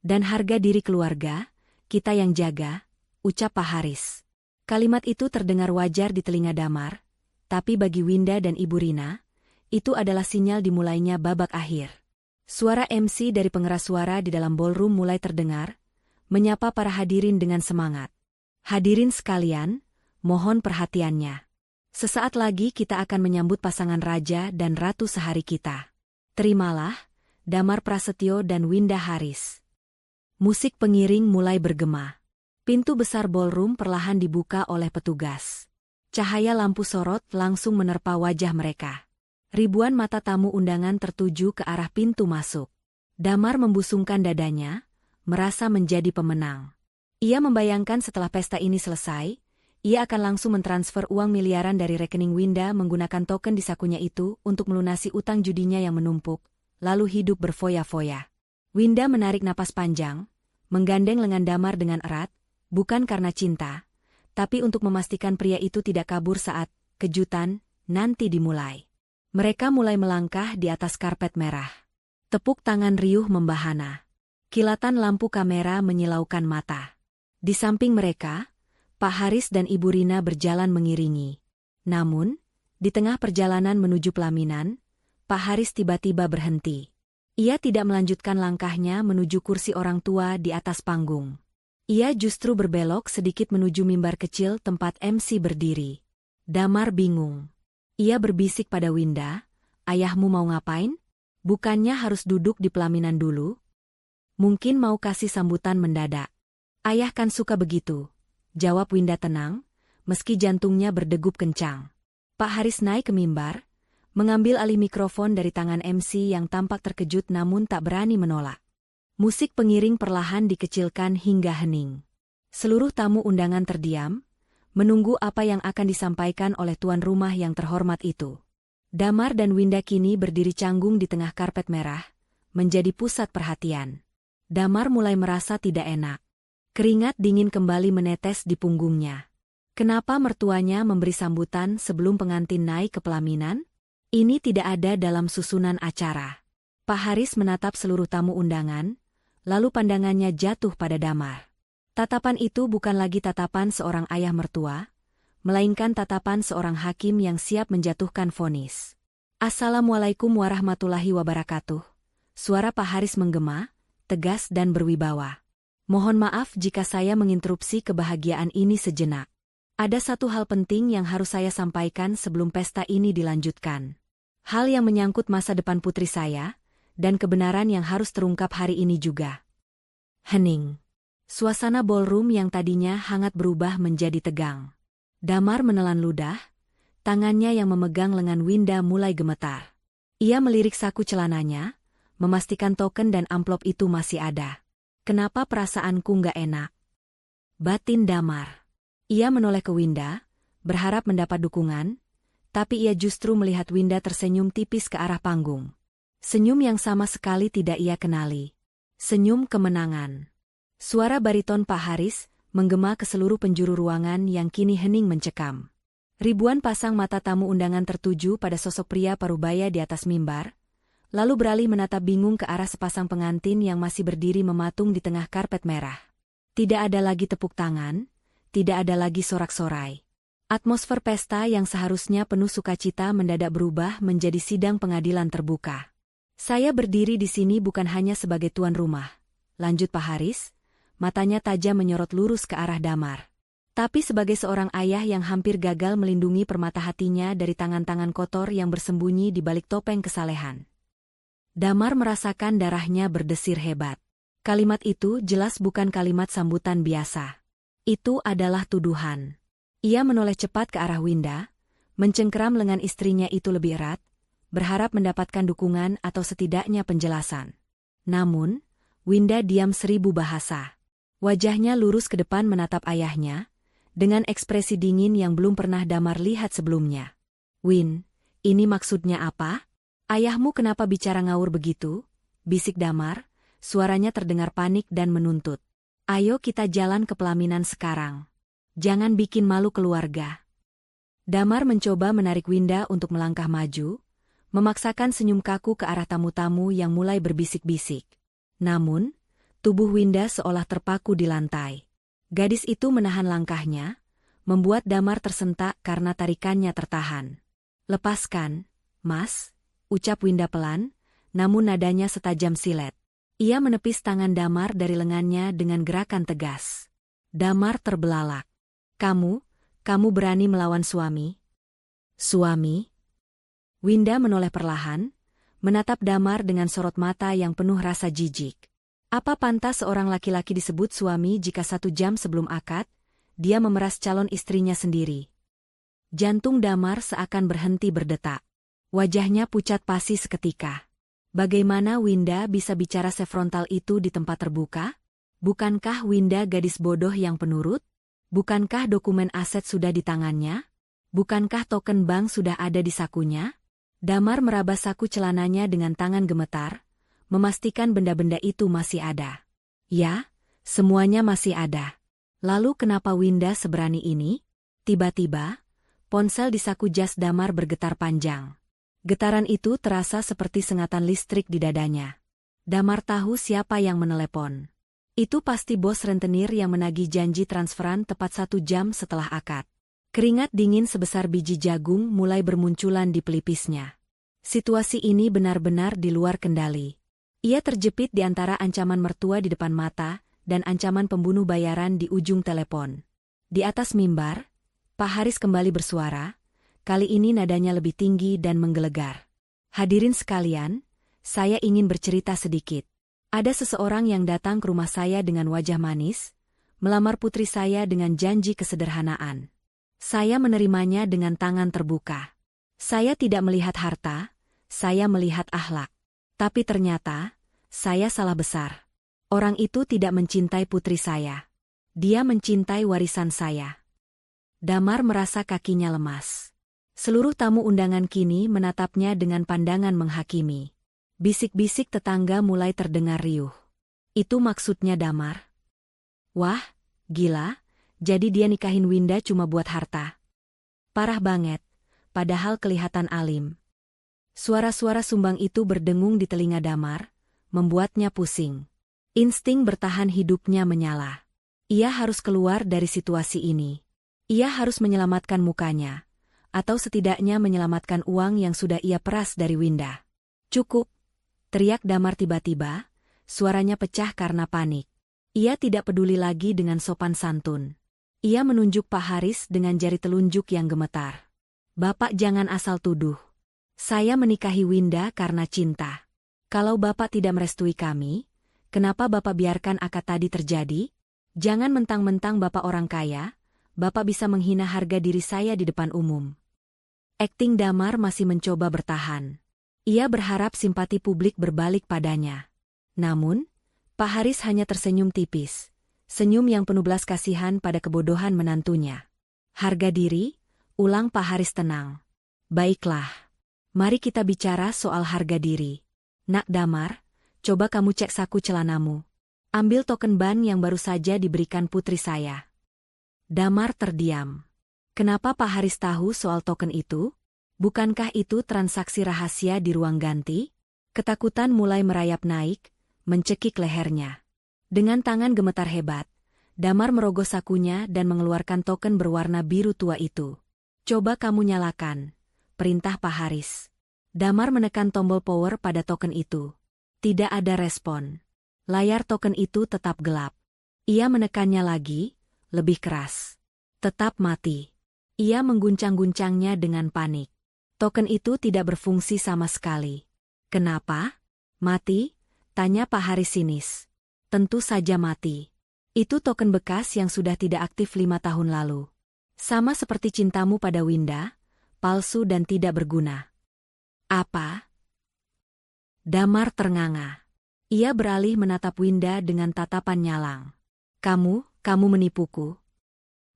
Dan harga diri keluarga, kita yang jaga," ucap Pak Haris. Kalimat itu terdengar wajar di telinga Damar, tapi bagi Winda dan Ibu Rina, itu adalah sinyal dimulainya babak akhir. Suara MC dari pengeras suara di dalam ballroom mulai terdengar, menyapa para hadirin dengan semangat. "Hadirin sekalian, mohon perhatiannya. Sesaat lagi kita akan menyambut pasangan Raja dan Ratu sehari kita. Terimalah, Damar Prasetyo dan Winda Haris." Musik pengiring mulai bergema. Pintu besar ballroom perlahan dibuka oleh petugas. Cahaya lampu sorot langsung menerpa wajah mereka. Ribuan mata tamu undangan tertuju ke arah pintu masuk. Damar membusungkan dadanya, merasa menjadi pemenang. Ia membayangkan setelah pesta ini selesai, ia akan langsung mentransfer uang miliaran dari rekening Winda menggunakan token di sakunya itu untuk melunasi utang judinya yang menumpuk, lalu hidup berfoya-foya. Winda menarik napas panjang, menggandeng lengan Damar dengan erat, bukan karena cinta, tapi untuk memastikan pria itu tidak kabur saat kejutan nanti dimulai. Mereka mulai melangkah di atas karpet merah. Tepuk tangan riuh membahana. Kilatan lampu kamera menyilaukan mata. Di samping mereka, Pak Haris dan Ibu Rina berjalan mengiringi. Namun, di tengah perjalanan menuju pelaminan, Pak Haris tiba-tiba berhenti. Ia tidak melanjutkan langkahnya menuju kursi orang tua di atas panggung. Ia justru berbelok sedikit menuju mimbar kecil tempat MC berdiri. Damar bingung. Ia berbisik pada Winda, "Ayahmu mau ngapain? Bukannya harus duduk di pelaminan dulu? Mungkin mau kasih sambutan mendadak." "Ayah kan suka begitu," jawab Winda tenang, meski jantungnya berdegup kencang. Pak Haris naik ke mimbar, mengambil alih mikrofon dari tangan MC yang tampak terkejut namun tak berani menolak. Musik pengiring perlahan dikecilkan hingga hening. Seluruh tamu undangan terdiam, menunggu apa yang akan disampaikan oleh tuan rumah yang terhormat itu. Damar dan Winda kini berdiri canggung di tengah karpet merah, menjadi pusat perhatian. Damar mulai merasa tidak enak. Keringat dingin kembali menetes di punggungnya. Kenapa mertuanya memberi sambutan sebelum pengantin naik ke pelaminan? Ini tidak ada dalam susunan acara. Pak Haris menatap seluruh tamu undangan, lalu pandangannya jatuh pada Damar. Tatapan itu bukan lagi tatapan seorang ayah mertua, melainkan tatapan seorang hakim yang siap menjatuhkan vonis. "Assalamualaikum warahmatullahi wabarakatuh." Suara Pak Haris menggema, tegas dan berwibawa. "Mohon maaf jika saya menginterupsi kebahagiaan ini sejenak. Ada satu hal penting yang harus saya sampaikan sebelum pesta ini dilanjutkan. Hal yang menyangkut masa depan putri saya, dan kebenaran yang harus terungkap hari ini juga." Hening. Suasana ballroom yang tadinya hangat berubah menjadi tegang. Damar menelan ludah, tangannya yang memegang lengan Winda mulai gemetar. Ia melirik saku celananya, memastikan token dan amplop itu masih ada. "Kenapa perasaanku nggak enak?" batin Damar. Ia menoleh ke Winda, berharap mendapat dukungan, tapi ia justru melihat Winda tersenyum tipis ke arah panggung. Senyum yang sama sekali tidak ia kenali. Senyum kemenangan. Suara bariton Pak Haris menggema ke seluruh penjuru ruangan yang kini hening mencekam. Ribuan pasang mata tamu undangan tertuju pada sosok pria parubaya di atas mimbar, lalu beralih menatap bingung ke arah sepasang pengantin yang masih berdiri mematung di tengah karpet merah. Tidak ada lagi tepuk tangan, tidak ada lagi sorak-sorai. Atmosfer pesta yang seharusnya penuh sukacita mendadak berubah menjadi sidang pengadilan terbuka. Saya berdiri di sini bukan hanya sebagai tuan rumah, lanjut Pak Haris, matanya tajam menyorot lurus ke arah Damar. Tapi sebagai seorang ayah yang hampir gagal melindungi permata hatinya dari tangan-tangan kotor yang bersembunyi di balik topeng kesalehan. Damar merasakan darahnya berdesir hebat. Kalimat itu jelas bukan kalimat sambutan biasa. Itu adalah tuduhan. Ia menoleh cepat ke arah Winda, mencengkeram lengan istrinya itu lebih erat, berharap mendapatkan dukungan atau setidaknya penjelasan. Namun, Winda diam 1000 bahasa. Wajahnya lurus ke depan menatap ayahnya, dengan ekspresi dingin yang belum pernah Damar lihat sebelumnya. "Win, ini maksudnya apa? Ayahmu kenapa bicara ngawur begitu?" bisik Damar, suaranya terdengar panik dan menuntut. "Ayo kita jalan ke pelaminan sekarang. Jangan bikin malu keluarga." Damar mencoba menarik Winda untuk melangkah maju, memaksakan senyum kaku ke arah tamu-tamu yang mulai berbisik-bisik. Namun, tubuh Winda seolah terpaku di lantai. Gadis itu menahan langkahnya, membuat Damar tersentak karena tarikannya tertahan. "Lepaskan, Mas," ucap Winda pelan, namun nadanya setajam silet. Ia menepis tangan Damar dari lengannya dengan gerakan tegas. Damar terbelalak. Kamu berani melawan suami?" "Suami?" Winda menoleh perlahan, menatap Damar dengan sorot mata yang penuh rasa jijik. Apa pantas seorang laki-laki disebut suami jika 1 jam sebelum akad, dia memeras calon istrinya sendiri? Jantung Damar seakan berhenti berdetak. Wajahnya pucat pasi seketika. Bagaimana Winda bisa bicara sefrontal itu di tempat terbuka? Bukankah Winda gadis bodoh yang penurut? Bukankah dokumen aset sudah di tangannya? Bukankah token bank sudah ada di sakunya? Damar meraba saku celananya dengan tangan gemetar, memastikan benda-benda itu masih ada. Ya, semuanya masih ada. Lalu kenapa Winda seberani ini? Tiba-tiba, ponsel di saku jas Damar bergetar panjang. Getaran itu terasa seperti sengatan listrik di dadanya. Damar tahu siapa yang menelepon. Itu pasti bos rentenir yang menagih janji transferan tepat 1 jam setelah akad. Keringat dingin sebesar biji jagung mulai bermunculan di pelipisnya. Situasi ini benar-benar di luar kendali. Ia terjepit di antara ancaman mertua di depan mata dan ancaman pembunuh bayaran di ujung telepon. Di atas mimbar, Pak Haris kembali bersuara, kali ini nadanya lebih tinggi dan menggelegar. "Hadirin sekalian, saya ingin bercerita sedikit. Ada seseorang yang datang ke rumah saya dengan wajah manis, melamar putri saya dengan janji kesederhanaan. Saya menerimanya dengan tangan terbuka. Saya tidak melihat harta, saya melihat akhlak. Tapi ternyata, saya salah besar. Orang itu tidak mencintai putri saya. Dia mencintai warisan saya." Damar merasa kakinya lemas. Seluruh tamu undangan kini menatapnya dengan pandangan menghakimi. Bisik-bisik tetangga mulai terdengar riuh. "Itu maksudnya Damar? Wah, gila, jadi dia nikahin Winda cuma buat harta. Parah banget, padahal kelihatan alim." Suara-suara sumbang itu berdengung di telinga Damar, membuatnya pusing. Insting bertahan hidupnya menyala. Ia harus keluar dari situasi ini. Ia harus menyelamatkan mukanya, atau setidaknya menyelamatkan uang yang sudah ia peras dari Winda. "Cukup!" teriak Damar tiba-tiba, suaranya pecah karena panik. Ia tidak peduli lagi dengan sopan santun. Ia menunjuk Pak Haris dengan jari telunjuk yang gemetar. "Bapak jangan asal tuduh. Saya menikahi Winda karena cinta. Kalau Bapak tidak merestui kami, kenapa Bapak biarkan akad tadi terjadi? Jangan mentang-mentang Bapak orang kaya, Bapak bisa menghina harga diri saya di depan umum." Akting Damar masih mencoba bertahan. Ia berharap simpati publik berbalik padanya. Namun, Pak Haris hanya tersenyum tipis. Senyum yang penuh belas kasihan pada kebodohan menantunya. "Harga diri?" ulang Pak Haris tenang. "Baiklah. Mari kita bicara soal harga diri. Nak Damar, coba kamu cek saku celanamu. Ambil token ban yang baru saja diberikan putri saya." Damar terdiam. Kenapa Pak Haris tahu soal token itu? Bukankah itu transaksi rahasia di ruang ganti? Ketakutan mulai merayap naik, mencekik lehernya. Dengan tangan gemetar hebat, Damar merogoh sakunya dan mengeluarkan token berwarna biru tua itu. Coba kamu nyalakan, perintah Pak Haris. Damar menekan tombol power pada token itu. Tidak ada respon. Layar token itu tetap gelap. Ia menekannya lagi, lebih keras. Tetap mati. Ia mengguncang-guncangnya dengan panik. Token itu tidak berfungsi sama sekali. Kenapa? Mati? Tanya Pak Haris sinis. Tentu saja mati. Itu token bekas yang sudah tidak aktif 5 tahun lalu. Sama seperti cintamu pada Winda, palsu dan tidak berguna. Apa? Damar ternganga. Ia beralih menatap Winda dengan tatapan nyalang. Kamu menipuku.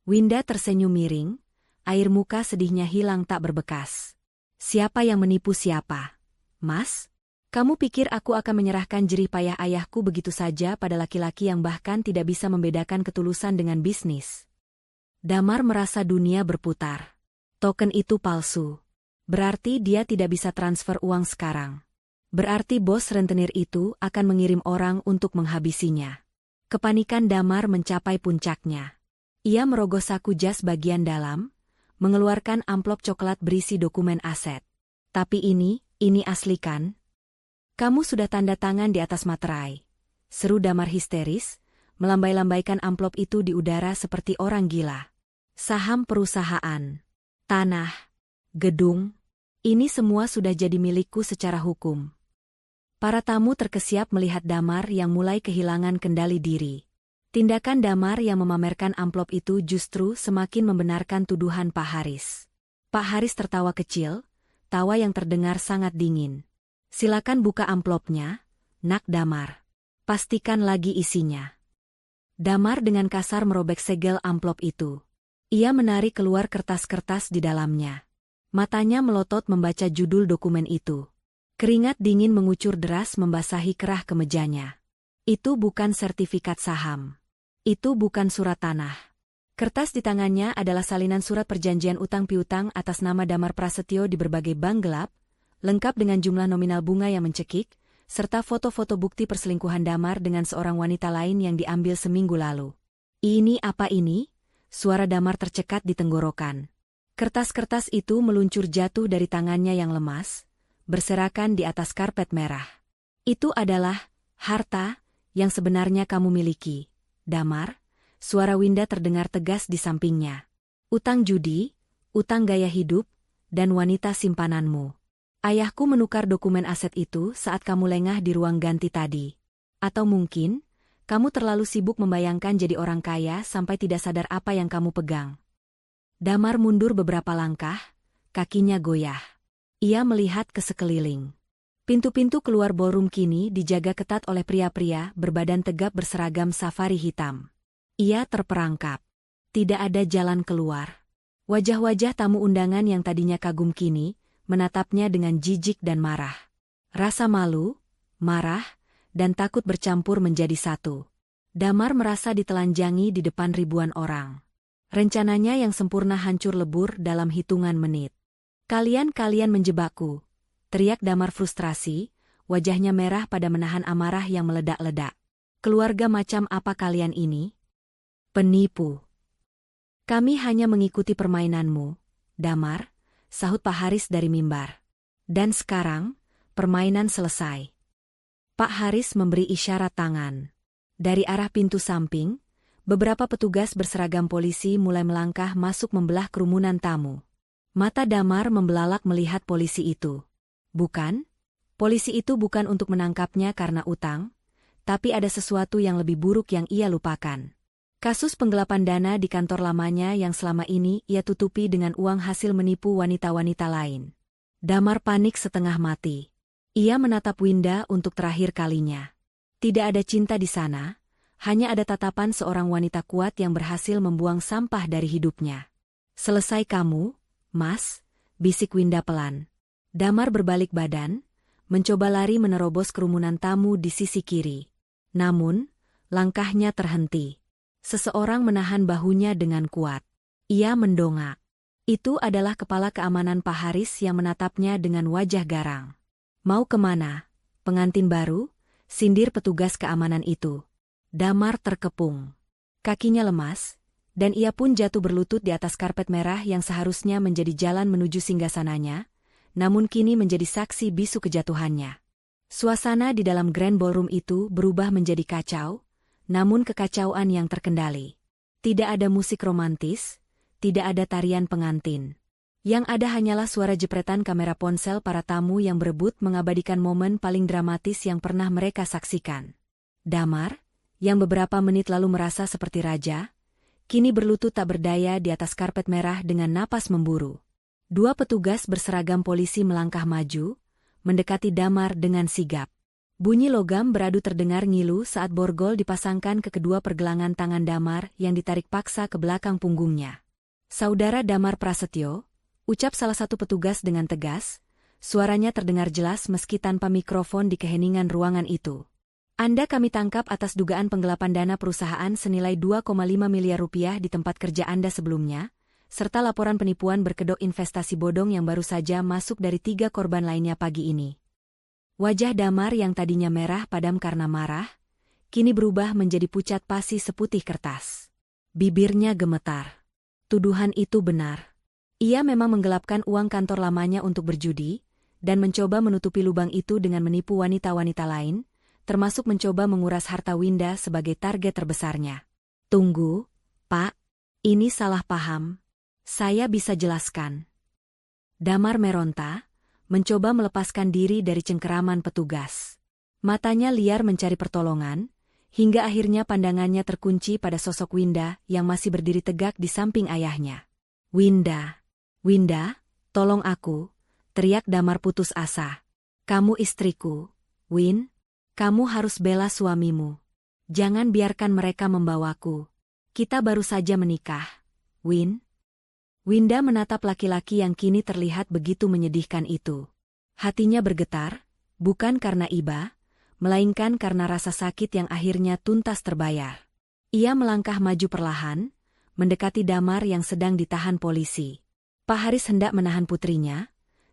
Winda tersenyum miring, air muka sedihnya hilang tak berbekas. Siapa yang menipu siapa? Mas? Kamu pikir aku akan menyerahkan jerih payah ayahku begitu saja pada laki-laki yang bahkan tidak bisa membedakan ketulusan dengan bisnis? Damar merasa dunia berputar. Token itu palsu. Berarti dia tidak bisa transfer uang sekarang. Berarti bos rentenir itu akan mengirim orang untuk menghabisinya. Kepanikan Damar mencapai puncaknya. Ia merogoh saku jas bagian dalam, mengeluarkan amplop coklat berisi dokumen aset. Tapi ini asli kan? Kamu sudah tanda tangan di atas materai. Seru Damar histeris, melambai-lambaikan amplop itu di udara seperti orang gila. Saham perusahaan, tanah, gedung, ini semua sudah jadi milikku secara hukum. Para tamu terkesiap melihat Damar yang mulai kehilangan kendali diri. Tindakan Damar yang memamerkan amplop itu justru semakin membenarkan tuduhan Pak Haris. Pak Haris tertawa kecil, tawa yang terdengar sangat dingin. Silakan buka amplopnya, nak Damar. Pastikan lagi isinya. Damar dengan kasar merobek segel amplop itu. Ia menarik keluar kertas-kertas di dalamnya. Matanya melotot membaca judul dokumen itu. Keringat dingin mengucur deras membasahi kerah kemejanya. Itu bukan sertifikat saham. Itu bukan surat tanah. Kertas di tangannya adalah salinan surat perjanjian utang piutang atas nama Damar Prasetyo di berbagai bank gelap, lengkap dengan jumlah nominal bunga yang mencekik, serta foto-foto bukti perselingkuhan Damar dengan seorang wanita lain yang diambil seminggu lalu. Ini apa ini? Suara Damar tercekat di tenggorokan. Kertas-kertas itu meluncur jatuh dari tangannya yang lemas, berserakan di atas karpet merah. Itu adalah harta yang sebenarnya kamu miliki, Damar. Suara Winda terdengar tegas di sampingnya. Utang judi, utang gaya hidup, dan wanita simpananmu. Ayahku menukar dokumen aset itu saat kamu lengah di ruang ganti tadi. Atau mungkin, kamu terlalu sibuk membayangkan jadi orang kaya sampai tidak sadar apa yang kamu pegang. Damar mundur beberapa langkah, kakinya goyah. Ia melihat ke sekeliling. Pintu-pintu keluar ballroom kini dijaga ketat oleh pria-pria berbadan tegap berseragam safari hitam. Ia terperangkap. Tidak ada jalan keluar. Wajah-wajah tamu undangan yang tadinya kagum kini, menatapnya dengan jijik dan marah. Rasa malu, marah, dan takut bercampur menjadi satu. Damar merasa ditelanjangi di depan ribuan orang. Rencananya yang sempurna hancur lebur dalam hitungan menit. Kalian menjebakku, teriak Damar frustrasi, wajahnya merah pada menahan amarah yang meledak-ledak. Keluarga macam apa kalian ini? Penipu. Kami hanya mengikuti permainanmu, Damar, sahut Pak Haris dari mimbar. Dan sekarang, permainan selesai. Pak Haris memberi isyarat tangan. Dari arah pintu samping, beberapa petugas berseragam polisi mulai melangkah masuk membelah kerumunan tamu. Mata Damar membelalak melihat polisi itu. Bukan? Polisi itu bukan untuk menangkapnya karena utang, tapi ada sesuatu yang lebih buruk yang ia lupakan. Kasus penggelapan dana di kantor lamanya yang selama ini ia tutupi dengan uang hasil menipu wanita-wanita lain. Damar panik setengah mati. Ia menatap Winda untuk terakhir kalinya. Tidak ada cinta di sana, hanya ada tatapan seorang wanita kuat yang berhasil membuang sampah dari hidupnya. Selesai kamu, Mas, bisik Winda pelan. Damar berbalik badan, mencoba lari menerobos kerumunan tamu di sisi kiri. Namun, langkahnya terhenti. Seseorang menahan bahunya dengan kuat. Ia mendongak. Itu adalah kepala keamanan Pak Haris yang menatapnya dengan wajah garang. Mau kemana, pengantin baru? Sindir petugas keamanan itu. Damar terkepung. Kakinya lemas, dan ia pun jatuh berlutut di atas karpet merah yang seharusnya menjadi jalan menuju singgasananya, namun kini menjadi saksi bisu kejatuhannya. Suasana di dalam Grand Ballroom itu berubah menjadi kacau, namun kekacauan yang terkendali. Tidak ada musik romantis, tidak ada tarian pengantin. Yang ada hanyalah suara jepretan kamera ponsel para tamu yang berebut mengabadikan momen paling dramatis yang pernah mereka saksikan. Damar, yang beberapa menit lalu merasa seperti raja, kini berlutut tak berdaya di atas karpet merah dengan napas memburu. Dua petugas berseragam polisi melangkah maju, mendekati Damar dengan sigap. Bunyi logam beradu terdengar ngilu saat borgol dipasangkan ke kedua pergelangan tangan Damar yang ditarik paksa ke belakang punggungnya. "Saudara Damar Prasetyo," ucap salah satu petugas dengan tegas, suaranya terdengar jelas meski tanpa mikrofon di keheningan ruangan itu. "Anda kami tangkap atas dugaan penggelapan dana perusahaan senilai 2,5 miliar rupiah di tempat kerja Anda sebelumnya, serta laporan penipuan berkedok investasi bodong yang baru saja masuk dari 3 korban lainnya pagi ini." Wajah Damar yang tadinya merah padam karena marah, kini berubah menjadi pucat pasi seputih kertas. Bibirnya gemetar. Tuduhan itu benar. Ia memang menggelapkan uang kantor lamanya untuk berjudi, dan mencoba menutupi lubang itu dengan menipu wanita-wanita lain, termasuk mencoba menguras harta Winda sebagai target terbesarnya. "Tunggu, Pak. Ini salah paham. Saya bisa jelaskan." Damar meronta, mencoba melepaskan diri dari cengkeraman petugas. Matanya liar mencari pertolongan, hingga akhirnya pandangannya terkunci pada sosok Winda yang masih berdiri tegak di samping ayahnya. "Winda. Winda, tolong aku," teriak Damar putus asa. "Kamu istriku, Win. Kamu harus bela suamimu. Jangan biarkan mereka membawaku. Kita baru saja menikah, Win." Winda menatap laki-laki yang kini terlihat begitu menyedihkan itu. Hatinya bergetar, bukan karena iba, melainkan karena rasa sakit yang akhirnya tuntas terbayar. Ia melangkah maju perlahan, mendekati Damar yang sedang ditahan polisi. Pak Haris hendak menahan putrinya,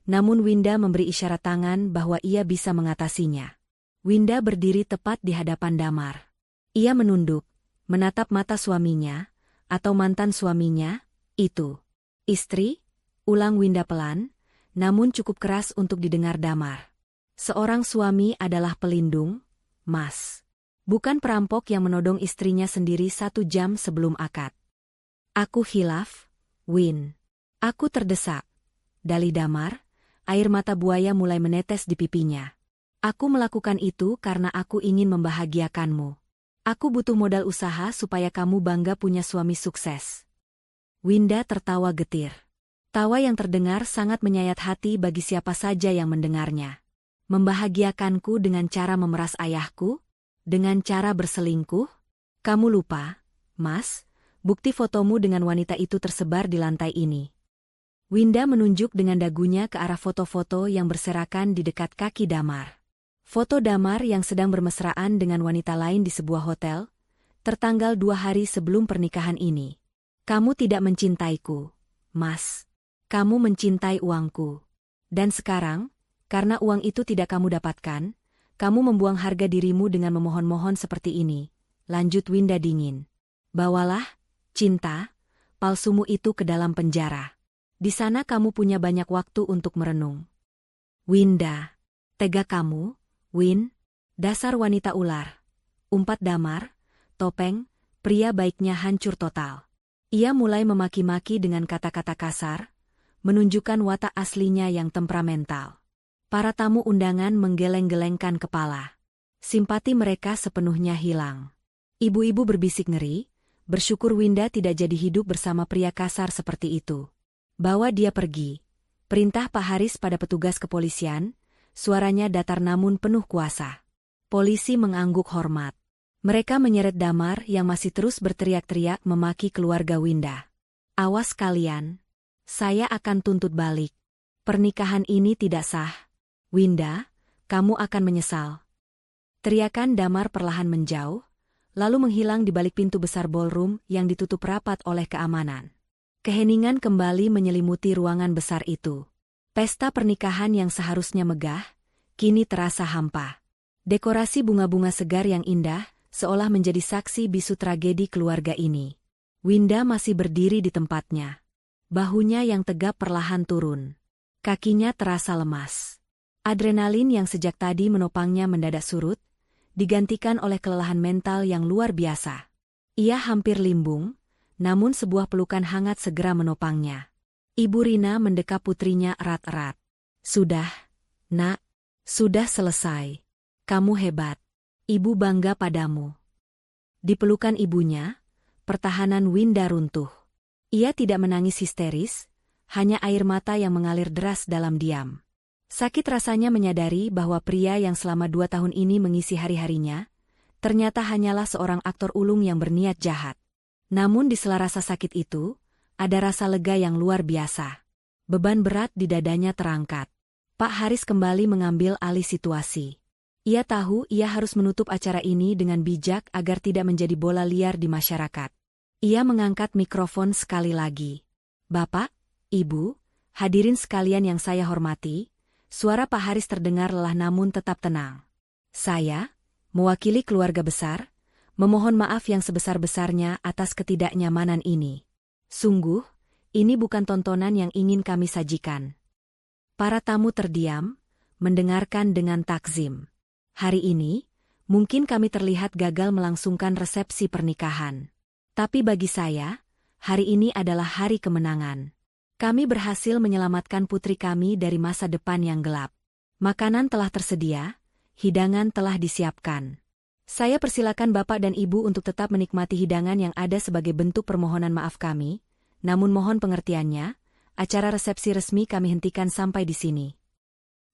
namun Winda memberi isyarat tangan bahwa ia bisa mengatasinya. Winda berdiri tepat di hadapan Damar. Ia menunduk, menatap mata suaminya, atau mantan suaminya, itu. "Istri?" ulang Winda pelan, namun cukup keras untuk didengar Damar. "Seorang suami adalah pelindung, Mas. Bukan perampok yang menodong istrinya sendiri 1 jam sebelum akad." "Aku khilaf, Win." "Aku terdesak," dalih Damar, air mata buaya mulai menetes di pipinya. "Aku melakukan itu karena aku ingin membahagiakanmu. Aku butuh modal usaha supaya kamu bangga punya suami sukses." Winda tertawa getir. Tawa yang terdengar sangat menyayat hati bagi siapa saja yang mendengarnya. "Membahagiakanku dengan cara memeras ayahku? Dengan cara berselingkuh? Kamu lupa, Mas, bukti fotomu dengan wanita itu tersebar di lantai ini." Winda menunjuk dengan dagunya ke arah foto-foto yang berserakan di dekat kaki Damar. Foto Damar yang sedang bermesraan dengan wanita lain di sebuah hotel, tertanggal 2 hari sebelum pernikahan ini. "Kamu tidak mencintaiku, Mas. Kamu mencintai uangku. Dan sekarang, karena uang itu tidak kamu dapatkan, kamu membuang harga dirimu dengan memohon-mohon seperti ini," lanjut Winda dingin. "Bawalah, cinta, palsumu itu ke dalam penjara. Di sana kamu punya banyak waktu untuk merenung." "Winda, tega kamu, Win. Dasar wanita ular," umpat Damar, topeng, pria baiknya hancur total. Ia mulai memaki-maki dengan kata-kata kasar, menunjukkan watak aslinya yang temperamental. Para tamu undangan menggeleng-gelengkan kepala. Simpati mereka sepenuhnya hilang. Ibu-ibu berbisik ngeri, bersyukur Winda tidak jadi hidup bersama pria kasar seperti itu. "Bawa dia pergi," perintah Pak Haris pada petugas kepolisian, suaranya datar namun penuh kuasa. Polisi mengangguk hormat. Mereka menyeret Damar yang masih terus berteriak-teriak memaki keluarga Winda. "Awas kalian. Saya akan tuntut balik. Pernikahan ini tidak sah. Winda, kamu akan menyesal." Teriakan Damar perlahan menjauh, lalu menghilang di balik pintu besar ballroom yang ditutup rapat oleh keamanan. Keheningan kembali menyelimuti ruangan besar itu. Pesta pernikahan yang seharusnya megah, kini terasa hampa. Dekorasi bunga-bunga segar yang indah, seolah menjadi saksi bisu tragedi keluarga ini. Winda masih berdiri di tempatnya. Bahunya yang tegap perlahan turun. Kakinya terasa lemas. Adrenalin yang sejak tadi menopangnya mendadak surut, digantikan oleh kelelahan mental yang luar biasa. Ia hampir limbung, namun sebuah pelukan hangat segera menopangnya. Ibu Rina mendekap putrinya erat-erat. "Sudah, Nak. Sudah selesai. Kamu hebat. Ibu bangga padamu." Di pelukan ibunya, pertahanan Winda runtuh. Ia tidak menangis histeris, hanya air mata yang mengalir deras dalam diam. Sakit rasanya menyadari bahwa pria yang selama 2 tahun ini mengisi hari-harinya, ternyata hanyalah seorang aktor ulung yang berniat jahat. Namun di sela rasa sakit itu, ada rasa lega yang luar biasa. Beban berat di dadanya terangkat. Pak Haris kembali mengambil alih situasi. Ia tahu ia harus menutup acara ini dengan bijak agar tidak menjadi bola liar di masyarakat. Ia mengangkat mikrofon sekali lagi. "Bapak, Ibu, hadirin sekalian yang saya hormati," suara Pak Haris terdengar lelah namun tetap tenang. "Saya, mewakili keluarga besar, memohon maaf yang sebesar-besarnya atas ketidaknyamanan ini. Sungguh, ini bukan tontonan yang ingin kami sajikan." Para tamu terdiam, mendengarkan dengan takzim. Hari ini, mungkin kami terlihat gagal melangsungkan resepsi pernikahan. Tapi bagi saya, hari ini adalah hari kemenangan. Kami berhasil menyelamatkan putri kami dari masa depan yang gelap. Makanan telah tersedia, hidangan telah disiapkan. Saya persilakan Bapak dan Ibu untuk tetap menikmati hidangan yang ada sebagai bentuk permohonan maaf kami, namun mohon pengertiannya, acara resepsi resmi kami hentikan sampai di sini.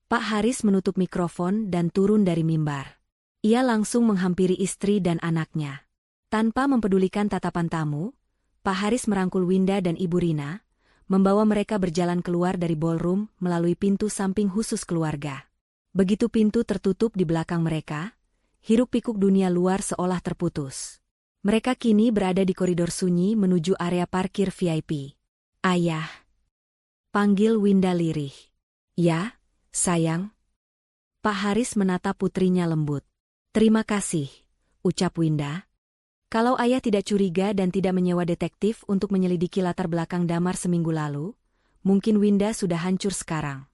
Pak Haris menutup mikrofon dan turun dari mimbar. Ia langsung menghampiri istri dan anaknya. Tanpa mempedulikan tatapan tamu, Pak Haris merangkul Winda dan Ibu Rina, membawa mereka berjalan keluar dari ballroom melalui pintu samping khusus keluarga. Begitu pintu tertutup di belakang mereka, hiruk-pikuk dunia luar seolah terputus. Mereka kini berada di koridor sunyi menuju area parkir VIP. "Ayah," panggil Winda lirih. "Ya, sayang." Pak Haris menatap putrinya lembut. "Terima kasih," ucap Winda. "Kalau ayah tidak curiga dan tidak menyewa detektif untuk menyelidiki latar belakang Damar seminggu lalu, mungkin Winda sudah hancur sekarang."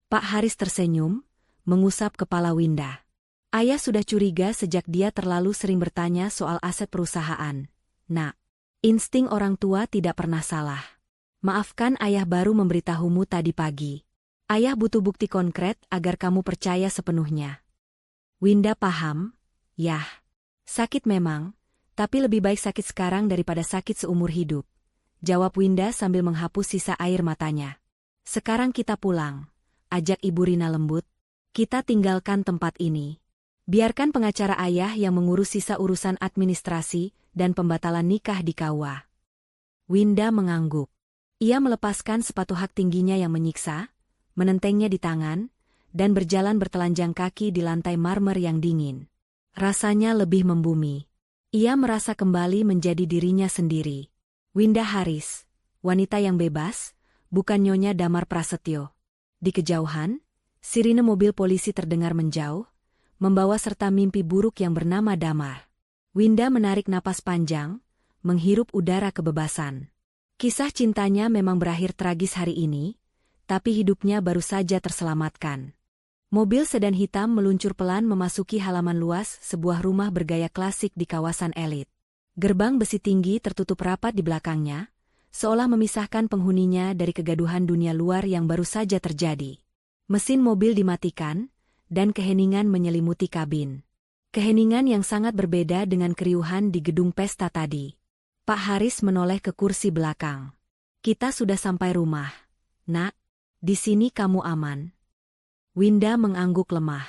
Pak Haris tersenyum, mengusap kepala Winda. "Ayah sudah curiga sejak dia terlalu sering bertanya soal aset perusahaan. Nak, insting orang tua tidak pernah salah. Maafkan ayah baru memberitahumu tadi pagi. Ayah butuh bukti konkret agar kamu percaya sepenuhnya." Winda paham. "Yah, sakit memang, tapi lebih baik sakit sekarang daripada sakit seumur hidup," jawab Winda sambil menghapus sisa air matanya. "Sekarang kita pulang," ajak Ibu Rina lembut. "Kita tinggalkan tempat ini. Biarkan pengacara ayah yang mengurus sisa urusan administrasi dan pembatalan nikah di KUA." Winda mengangguk. Ia melepaskan sepatu hak tingginya yang menyiksa, menentengnya di tangan, dan berjalan bertelanjang kaki di lantai marmer yang dingin. Rasanya lebih membumi. Ia merasa kembali menjadi dirinya sendiri. Winda Haris, wanita yang bebas, bukan Nyonya Damar Prasetyo. Di kejauhan, sirine mobil polisi terdengar menjauh, membawa serta mimpi buruk yang bernama Damar. Winda menarik napas panjang, menghirup udara kebebasan. Kisah cintanya memang berakhir tragis hari ini, tapi hidupnya baru saja terselamatkan. Mobil sedan hitam meluncur pelan memasuki halaman luas sebuah rumah bergaya klasik di kawasan elit. Gerbang besi tinggi tertutup rapat di belakangnya, seolah memisahkan penghuninya dari kegaduhan dunia luar yang baru saja terjadi. Mesin mobil dimatikan, dan keheningan menyelimuti kabin. Keheningan yang sangat berbeda dengan keriuhan di gedung pesta tadi. Pak Haris menoleh ke kursi belakang. "Kita sudah sampai rumah, Nak. Di sini kamu aman." Winda mengangguk lemah.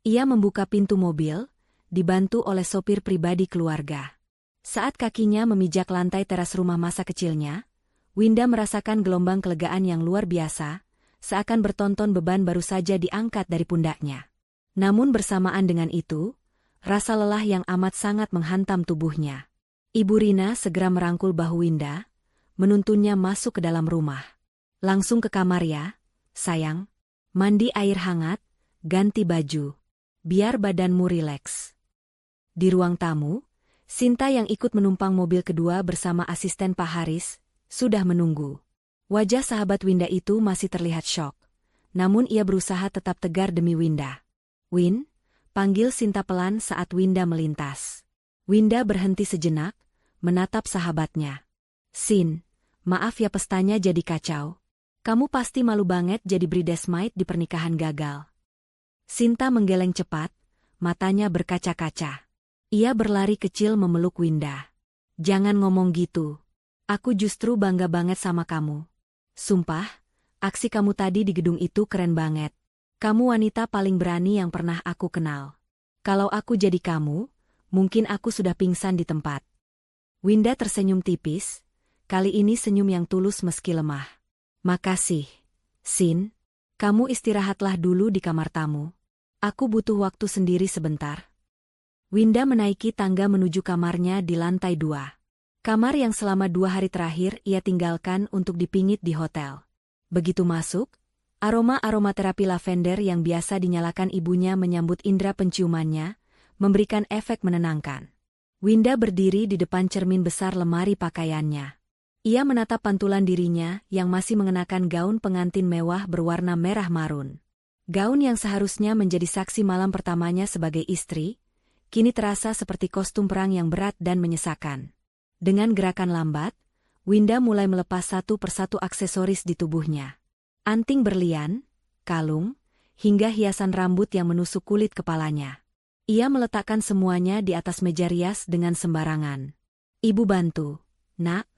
Ia membuka pintu mobil, dibantu oleh sopir pribadi keluarga. Saat kakinya memijak lantai teras rumah masa kecilnya, Winda merasakan gelombang kelegaan yang luar biasa, seakan bertonton beban baru saja diangkat dari pundaknya. Namun bersamaan dengan itu, rasa lelah yang amat sangat menghantam tubuhnya. Ibu Rina segera merangkul bahu Winda, menuntunnya masuk ke dalam rumah. "Langsung ke kamar ya, sayang. Mandi air hangat, ganti baju. Biar badanmu rileks." Di ruang tamu, Sinta yang ikut menumpang mobil kedua bersama asisten Pak Haris, sudah menunggu. Wajah sahabat Winda itu masih terlihat syok. Namun ia berusaha tetap tegar demi Winda. "Win," panggil Sinta pelan saat Winda melintas. Winda berhenti sejenak, menatap sahabatnya. "Sin, maaf ya pestanya jadi kacau. Kamu pasti malu banget jadi bridesmaid di pernikahan gagal." Sinta menggeleng cepat, matanya berkaca-kaca. Ia berlari kecil memeluk Winda. "Jangan ngomong gitu. Aku justru bangga banget sama kamu. Sumpah, aksi kamu tadi di gedung itu keren banget. Kamu wanita paling berani yang pernah aku kenal. Kalau aku jadi kamu, mungkin aku sudah pingsan di tempat." Winda tersenyum tipis, kali ini senyum yang tulus meski lemah. "Makasih, Sin. Kamu istirahatlah dulu di kamar tamu. Aku butuh waktu sendiri sebentar." Winda menaiki tangga menuju kamarnya di lantai 2. Kamar yang selama 2 hari terakhir ia tinggalkan untuk dipingit di hotel. Begitu masuk, aroma aromaterapi lavender yang biasa dinyalakan ibunya menyambut indera penciumannya, memberikan efek menenangkan. Winda berdiri di depan cermin besar lemari pakaiannya. Ia menatap pantulan dirinya yang masih mengenakan gaun pengantin mewah berwarna merah marun. Gaun yang seharusnya menjadi saksi malam pertamanya sebagai istri, kini terasa seperti kostum perang yang berat dan menyesakan. Dengan gerakan lambat, Winda mulai melepas satu persatu aksesoris di tubuhnya. Anting berlian, kalung, hingga hiasan rambut yang menusuk kulit kepalanya. Ia meletakkan semuanya di atas meja rias dengan sembarangan. "Ibu bantu, Nak."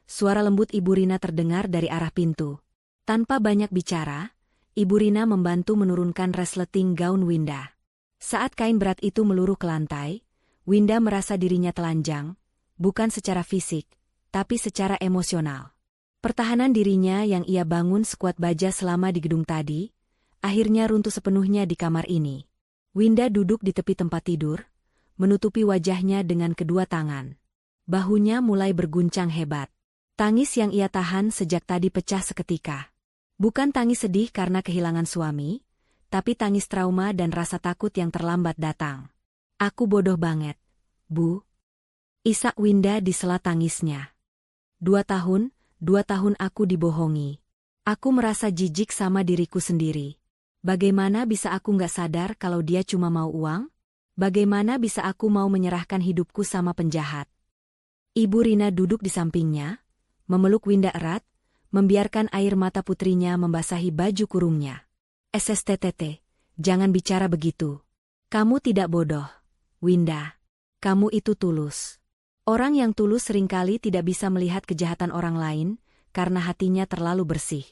Suara lembut Ibu Rina terdengar dari arah pintu. Tanpa banyak bicara, Ibu Rina membantu menurunkan resleting gaun Winda. Saat kain berat itu meluruh ke lantai, Winda merasa dirinya telanjang, bukan secara fisik, tapi secara emosional. Pertahanan dirinya yang ia bangun sekuat baja selama di gedung tadi, akhirnya runtuh sepenuhnya di kamar ini. Winda duduk di tepi tempat tidur, menutupi wajahnya dengan kedua tangan. Bahunya mulai berguncang hebat. Tangis yang ia tahan sejak tadi pecah seketika. Bukan tangis sedih karena kehilangan suami, tapi tangis trauma dan rasa takut yang terlambat datang. "Aku bodoh banget, Bu." Isak Winda di sela tangisnya. 2 tahun aku dibohongi. Aku merasa jijik sama diriku sendiri. Bagaimana bisa aku nggak sadar kalau dia cuma mau uang? Bagaimana bisa aku mau menyerahkan hidupku sama penjahat? Ibu Rina duduk di sampingnya, memeluk Winda erat, membiarkan air mata putrinya membasahi baju kurungnya. "SSTTT, jangan bicara begitu. Kamu tidak bodoh, Winda. Kamu itu tulus." Orang yang tulus seringkali tidak bisa melihat kejahatan orang lain, karena hatinya terlalu bersih.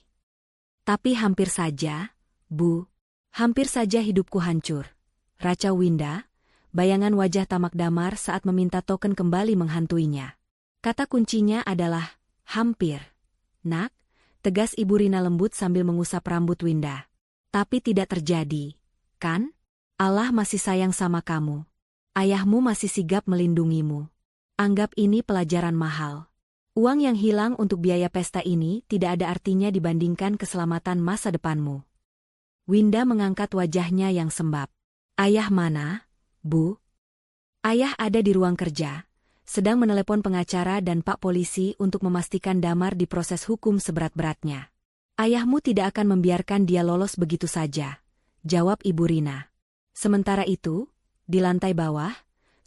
"Tapi hampir saja, Bu. Hampir saja hidupku hancur." Racau Winda, bayangan wajah tamak damar saat meminta token kembali menghantuinya. Kata kuncinya adalah, hampir. "Nak," tegas Ibu Rina lembut sambil mengusap rambut Winda. "Tapi tidak terjadi, kan? Allah masih sayang sama kamu. Ayahmu masih sigap melindungimu. Anggap ini pelajaran mahal. Uang yang hilang untuk biaya pesta ini tidak ada artinya dibandingkan keselamatan masa depanmu." Winda mengangkat wajahnya yang sembab. "Ayah mana, Bu?" "Ayah ada di ruang kerja, sedang menelepon pengacara dan Pak Polisi untuk memastikan Damar diproses hukum seberat-beratnya." "Ayahmu tidak akan membiarkan dia lolos begitu saja," jawab Ibu Rina. Sementara itu, di lantai bawah,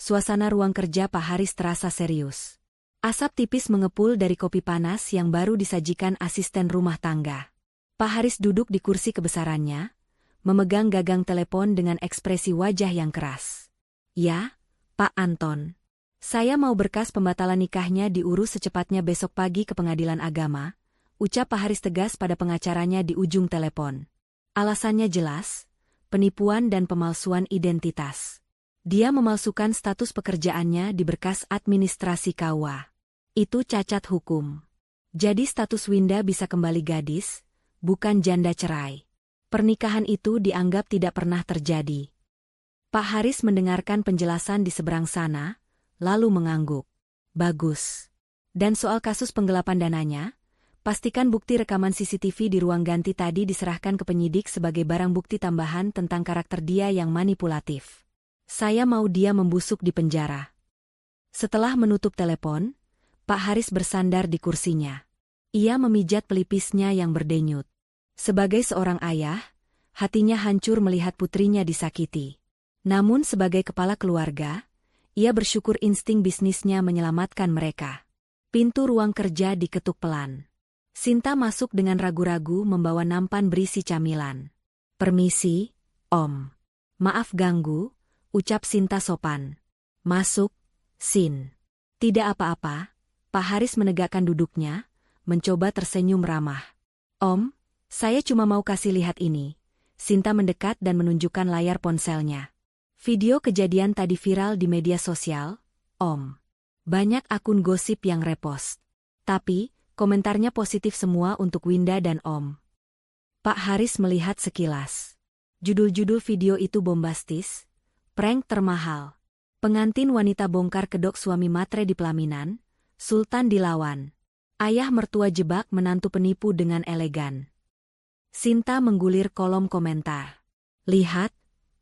suasana ruang kerja Pak Haris terasa serius. Asap tipis mengepul dari kopi panas yang baru disajikan asisten rumah tangga. Pak Haris duduk di kursi kebesarannya, memegang gagang telepon dengan ekspresi wajah yang keras. "Ya, Pak Anton. Saya mau berkas pembatalan nikahnya diurus secepatnya besok pagi ke pengadilan agama," ucap Pak Haris tegas pada pengacaranya di ujung telepon. Alasannya jelas, penipuan dan pemalsuan identitas. Dia memalsukan status pekerjaannya di berkas administrasi KUA. Itu cacat hukum. Jadi status Winda bisa kembali gadis, bukan janda cerai. Pernikahan itu dianggap tidak pernah terjadi. Pak Haris mendengarkan penjelasan di seberang sana, lalu mengangguk. "Bagus. Dan soal kasus penggelapan dananya, pastikan bukti rekaman CCTV di ruang ganti tadi diserahkan ke penyidik sebagai barang bukti tambahan tentang karakter dia yang manipulatif." Saya mau dia membusuk di penjara. Setelah menutup telepon, Pak Haris bersandar di kursinya. Ia memijat pelipisnya yang berdenyut. Sebagai seorang ayah, hatinya hancur melihat putrinya disakiti. Namun sebagai kepala keluarga, ia bersyukur insting bisnisnya menyelamatkan mereka. Pintu ruang kerja diketuk pelan. Sinta masuk dengan ragu-ragu membawa nampan berisi camilan. "Permisi, Om. Maaf ganggu," ucap Sinta sopan. "Masuk, Sin." "Tidak apa-apa." Pak Haris menegakkan duduknya, mencoba tersenyum ramah. "Om, saya cuma mau kasih lihat ini." Sinta mendekat dan menunjukkan layar ponselnya. "Video kejadian tadi viral di media sosial, Om. Banyak akun gosip yang repost. Tapi, komentarnya positif semua untuk Winda dan Om." Pak Haris melihat sekilas. Judul-judul video itu bombastis. Prank termahal. Pengantin wanita bongkar kedok suami matre di pelaminan. Sultan dilawan. Ayah mertua jebak menantu penipu dengan elegan. Sinta menggulir kolom komentar. "Lihat,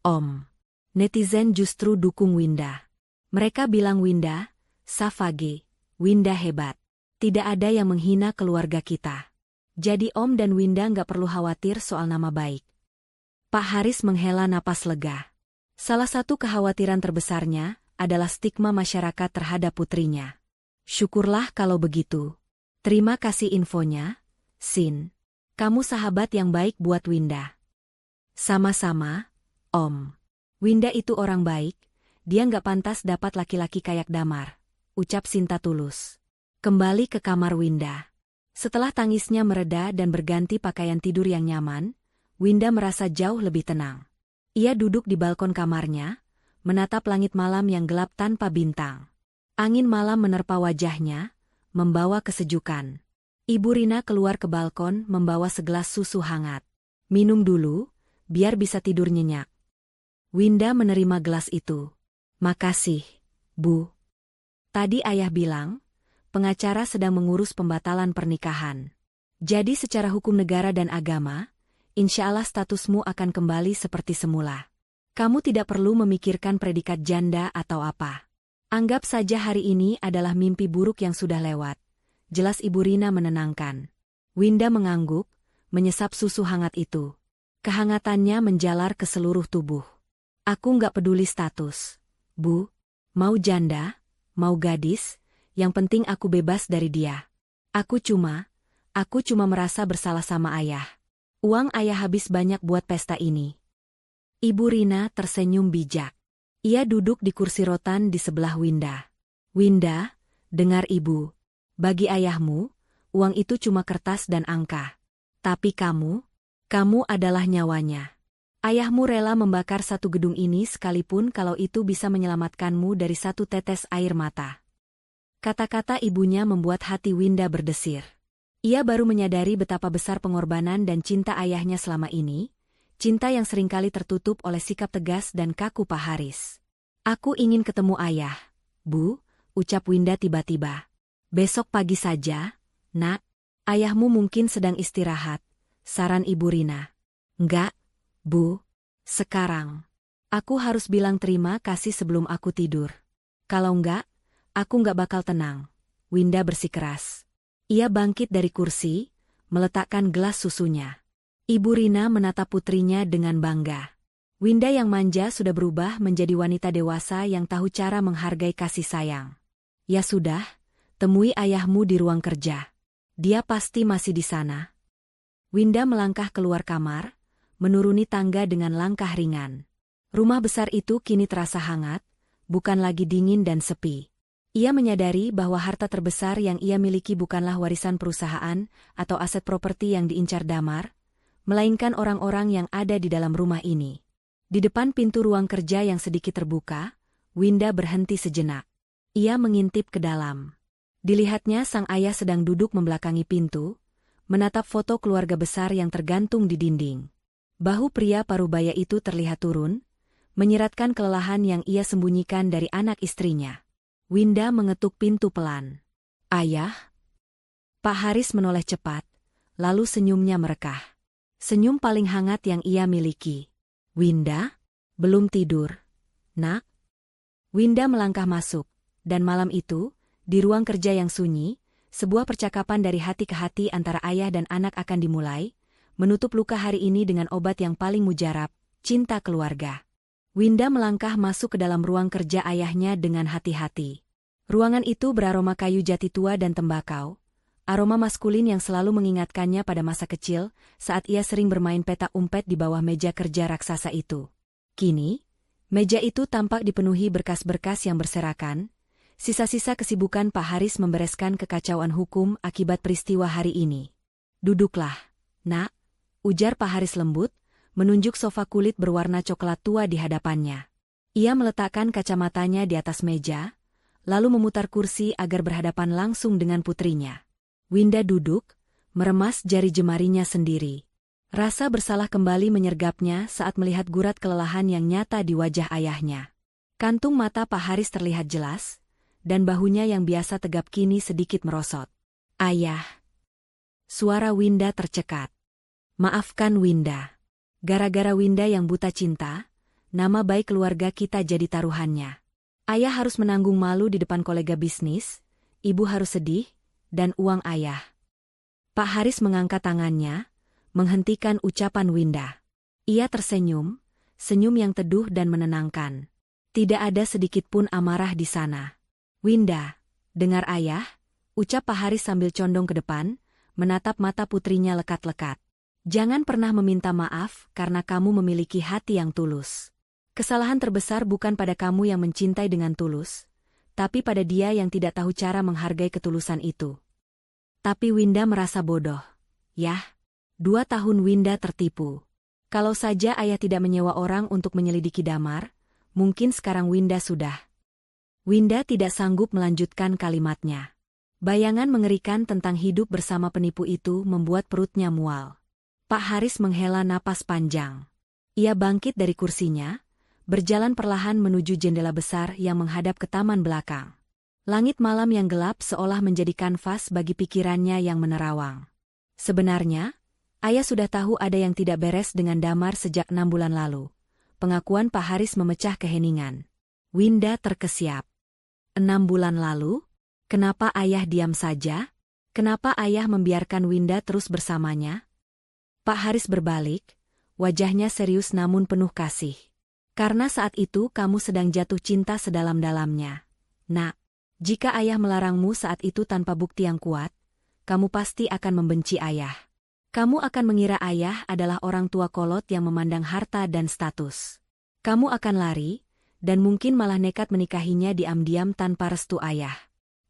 Om. Netizen justru dukung Winda. Mereka bilang Winda, Savage, Winda hebat. Tidak ada yang menghina keluarga kita. Jadi Om dan Winda nggak perlu khawatir soal nama baik." Pak Haris menghela napas lega. Salah satu kekhawatiran terbesarnya adalah stigma masyarakat terhadap putrinya. "Syukurlah kalau begitu. Terima kasih infonya, Sin. Kamu sahabat yang baik buat Winda." "Sama-sama, Om. Winda itu orang baik, dia nggak pantas dapat laki-laki kayak Damar," ucap Sinta tulus. Kembali ke kamar Winda. Setelah tangisnya mereda dan berganti pakaian tidur yang nyaman, Winda merasa jauh lebih tenang. Ia duduk di balkon kamarnya, menatap langit malam yang gelap tanpa bintang. Angin malam menerpa wajahnya, membawa kesejukan. Ibu Rina keluar ke balkon membawa segelas susu hangat. "Minum dulu, biar bisa tidur nyenyak." Winda menerima gelas itu. "Makasih, Bu. Tadi ayah bilang, pengacara sedang mengurus pembatalan pernikahan. Jadi secara hukum negara dan agama, insya Allah statusmu akan kembali seperti semula. Kamu tidak perlu memikirkan predikat janda atau apa. Anggap saja hari ini adalah mimpi buruk yang sudah lewat," jelas Ibu Rina menenangkan. Winda mengangguk, menyesap susu hangat itu. Kehangatannya menjalar ke seluruh tubuh. "Aku nggak peduli status, Bu. Mau janda, mau gadis, yang penting aku bebas dari dia. Aku cuma merasa bersalah sama ayah. Uang ayah habis banyak buat pesta ini." Ibu Rina tersenyum bijak. Ia duduk di kursi rotan di sebelah Winda. "Winda, dengar Ibu. Bagi ayahmu, uang itu cuma kertas dan angka. Tapi kamu adalah nyawanya. Ayahmu rela membakar satu gedung ini sekalipun kalau itu bisa menyelamatkanmu dari satu tetes air mata." Kata-kata ibunya membuat hati Winda berdesir. Ia baru menyadari betapa besar pengorbanan dan cinta ayahnya selama ini, cinta yang seringkali tertutup oleh sikap tegas dan kaku Pak Haris. "Aku ingin ketemu ayah, Bu," ucap Winda tiba-tiba. "Besok pagi saja, Nak. Ayahmu mungkin sedang istirahat," saran Ibu Rina. "Enggak, Bu. Sekarang. Aku harus bilang terima kasih sebelum aku tidur. Kalau enggak, aku enggak bakal tenang." Winda bersikeras. Ia bangkit dari kursi, meletakkan gelas susunya. Ibu Rina menatap putrinya dengan bangga. Winda yang manja sudah berubah menjadi wanita dewasa yang tahu cara menghargai kasih sayang. "Ya sudah, temui ayahmu di ruang kerja. Dia pasti masih di sana." Winda melangkah keluar kamar, menuruni tangga dengan langkah ringan. Rumah besar itu kini terasa hangat, bukan lagi dingin dan sepi. Ia menyadari bahwa harta terbesar yang ia miliki bukanlah warisan perusahaan atau aset properti yang diincar Damar, melainkan orang-orang yang ada di dalam rumah ini. Di depan pintu ruang kerja yang sedikit terbuka, Winda berhenti sejenak. Ia mengintip ke dalam. Dilihatnya sang ayah sedang duduk membelakangi pintu, menatap foto keluarga besar yang tergantung di dinding. Bahu pria parubaya itu terlihat turun, menyiratkan kelelahan yang ia sembunyikan dari anak istrinya. Winda mengetuk pintu pelan. "Ayah?" Pak Haris menoleh cepat, lalu senyumnya merekah. Senyum paling hangat yang ia miliki. "Winda? Belum tidur? Nak. Winda melangkah masuk, dan malam itu, di ruang kerja yang sunyi, sebuah percakapan dari hati ke hati antara ayah dan anak akan dimulai, menutup luka hari ini dengan obat yang paling mujarab, cinta keluarga. Winda melangkah masuk ke dalam ruang kerja ayahnya dengan hati-hati. Ruangan itu beraroma kayu jati tua dan tembakau, aroma maskulin yang selalu mengingatkannya pada masa kecil saat ia sering bermain petak umpet di bawah meja kerja raksasa itu. Kini, meja itu tampak dipenuhi berkas-berkas yang berserakan, sisa-sisa kesibukan Pak Haris membereskan kekacauan hukum akibat peristiwa hari ini. "Duduklah, Nak," ujar Pak Haris lembut, menunjuk sofa kulit berwarna coklat tua di hadapannya. Ia meletakkan kacamatanya di atas meja, lalu memutar kursi agar berhadapan langsung dengan putrinya. Winda duduk, meremas jari jemarinya sendiri. Rasa bersalah kembali menyergapnya saat melihat gurat kelelahan yang nyata di wajah ayahnya. Kantung mata Pak Haris terlihat jelas, dan bahunya yang biasa tegap kini sedikit merosot. "Ayah." Suara Winda tercekat. "Maafkan Winda. Gara-gara Winda yang buta cinta, nama baik keluarga kita jadi taruhannya. Ayah harus menanggung malu di depan kolega bisnis, ibu harus sedih, dan uang ayah." Pak Haris mengangkat tangannya, menghentikan ucapan Winda. Ia tersenyum, senyum yang teduh dan menenangkan. Tidak ada sedikit pun amarah di sana. "Winda, dengar ayah," ucap Pak Haris sambil condong ke depan, menatap mata putrinya lekat-lekat. "Jangan pernah meminta maaf karena kamu memiliki hati yang tulus. Kesalahan terbesar bukan pada kamu yang mencintai dengan tulus, tapi pada dia yang tidak tahu cara menghargai ketulusan itu." Tapi Winda merasa bodoh. Yah, 2 tahun Winda tertipu. Kalau saja ayah tidak menyewa orang untuk menyelidiki Damar, mungkin sekarang Winda sudah. Winda tidak sanggup melanjutkan kalimatnya. Bayangan mengerikan tentang hidup bersama penipu itu membuat perutnya mual. Pak Haris menghela napas panjang. Ia bangkit dari kursinya, berjalan perlahan menuju jendela besar yang menghadap ke taman belakang. Langit malam yang gelap seolah menjadi kanvas bagi pikirannya yang menerawang. Sebenarnya, ayah sudah tahu ada yang tidak beres dengan Damar sejak 6 bulan lalu. Pengakuan Pak Haris memecah keheningan. Winda terkesiap. 6 bulan lalu? Kenapa ayah diam saja? Kenapa ayah membiarkan Winda terus bersamanya? Pak Haris berbalik, wajahnya serius namun penuh kasih. "Karena saat itu kamu sedang jatuh cinta sedalam-dalamnya. Nak, jika ayah melarangmu saat itu tanpa bukti yang kuat, kamu pasti akan membenci ayah. Kamu akan mengira ayah adalah orang tua kolot yang memandang harta dan status. Kamu akan lari, dan mungkin malah nekat menikahinya diam-diam tanpa restu ayah.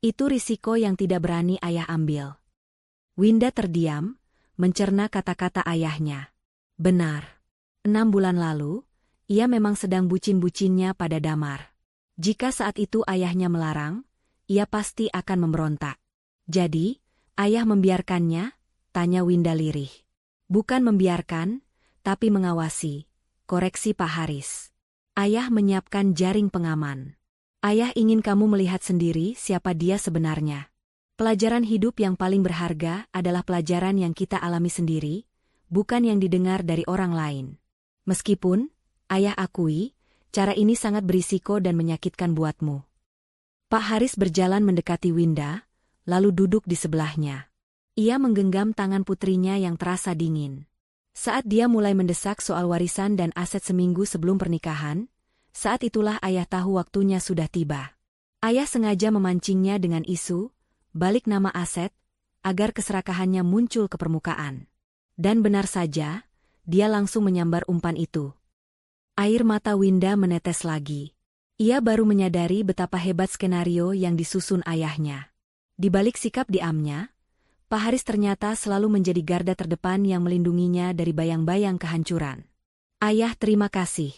Itu risiko yang tidak berani ayah ambil." Winda terdiam, mencerna kata-kata ayahnya. Benar. 6 bulan lalu, ia memang sedang bucin-bucinnya pada Damar. Jika saat itu ayahnya melarang, ia pasti akan memberontak. "Jadi, ayah membiarkannya?" tanya Winda lirih. "Bukan membiarkan, tapi mengawasi," koreksi Pak Haris. "Ayah menyiapkan jaring pengaman. Ayah ingin kamu melihat sendiri siapa dia sebenarnya. Pelajaran hidup yang paling berharga adalah pelajaran yang kita alami sendiri, bukan yang didengar dari orang lain. Meskipun, ayah akui, cara ini sangat berisiko dan menyakitkan buatmu." Pak Haris berjalan mendekati Winda, lalu duduk di sebelahnya. Ia menggenggam tangan putrinya yang terasa dingin. Saat dia mulai mendesak soal warisan dan aset seminggu sebelum pernikahan, saat itulah ayah tahu waktunya sudah tiba. Ayah sengaja memancingnya dengan isu, balik nama aset, agar keserakahannya muncul ke permukaan. Dan benar saja, dia langsung menyambar umpan itu. Air mata Winda menetes lagi. Ia baru menyadari betapa hebat skenario yang disusun ayahnya. Di balik sikap diamnya, Pak Haris ternyata selalu menjadi garda terdepan yang melindunginya dari bayang-bayang kehancuran. "Ayah, terima kasih,"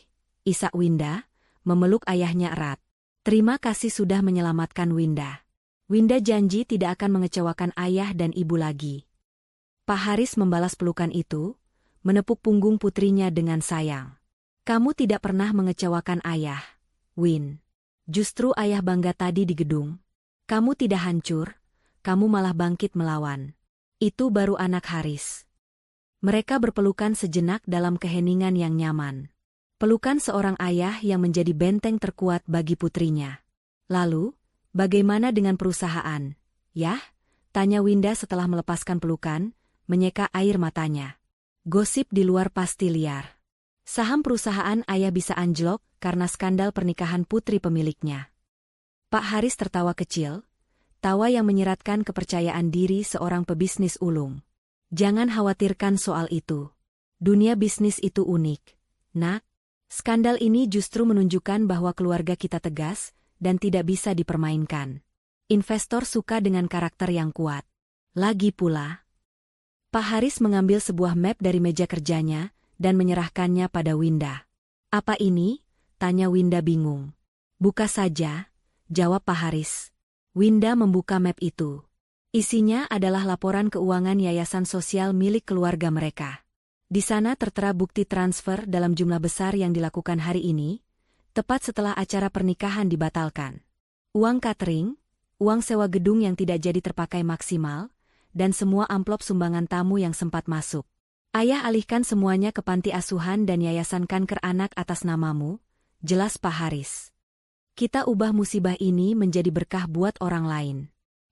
isak Winda, memeluk ayahnya erat. "Terima kasih sudah menyelamatkan Winda." Winda janji tidak akan mengecewakan ayah dan ibu lagi. Pak Haris membalas pelukan itu, menepuk punggung putrinya dengan sayang. "Kamu tidak pernah mengecewakan ayah, Win. Justru ayah bangga tadi di gedung. Kamu tidak hancur, kamu malah bangkit melawan. Itu baru anak Haris." Mereka berpelukan sejenak dalam keheningan yang nyaman. Pelukan seorang ayah yang menjadi benteng terkuat bagi putrinya. Lalu, bagaimana dengan perusahaan? Yah? Tanya Winda setelah melepaskan pelukan, menyeka air matanya. Gosip di luar pasti liar. Saham perusahaan ayah bisa anjlok karena skandal pernikahan putri pemiliknya. Pak Haris tertawa kecil, tawa yang menyeratkan kepercayaan diri seorang pebisnis ulung. Jangan khawatirkan soal itu. Dunia bisnis itu unik. Nak, skandal ini justru menunjukkan bahwa keluarga kita tegas dan tidak bisa dipermainkan. Investor suka dengan karakter yang kuat. Lagi pula, Pak Haris mengambil sebuah map dari meja kerjanya dan menyerahkannya pada Winda. Apa ini? Tanya Winda bingung. Buka saja, jawab Pak Haris. Winda membuka map itu. Isinya adalah laporan keuangan yayasan sosial milik keluarga mereka. Di sana tertera bukti transfer dalam jumlah besar yang dilakukan hari ini, tepat setelah acara pernikahan dibatalkan. Uang catering, uang sewa gedung yang tidak jadi terpakai maksimal, dan semua amplop sumbangan tamu yang sempat masuk. Ayah alihkan semuanya ke panti asuhan dan yayasan kanker anak atas namamu, jelas Pak Haris. Kita ubah musibah ini menjadi berkah buat orang lain.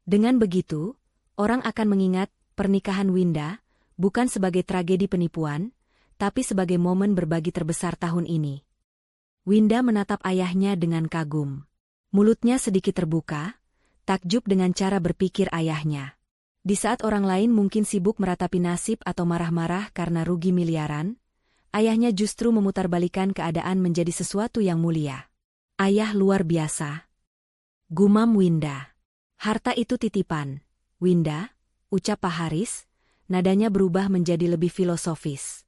Dengan begitu, orang akan mengingat pernikahan Winda bukan sebagai tragedi penipuan, tapi sebagai momen berbagi terbesar tahun ini. Winda menatap ayahnya dengan kagum. Mulutnya sedikit terbuka, takjub dengan cara berpikir ayahnya. Di saat orang lain mungkin sibuk meratapi nasib atau marah-marah karena rugi miliaran, ayahnya justru memutarbalikkan keadaan menjadi sesuatu yang mulia. Ayah luar biasa. Gumam Winda. Harta itu titipan. Winda, ucap Pak Haris, nadanya berubah menjadi lebih filosofis.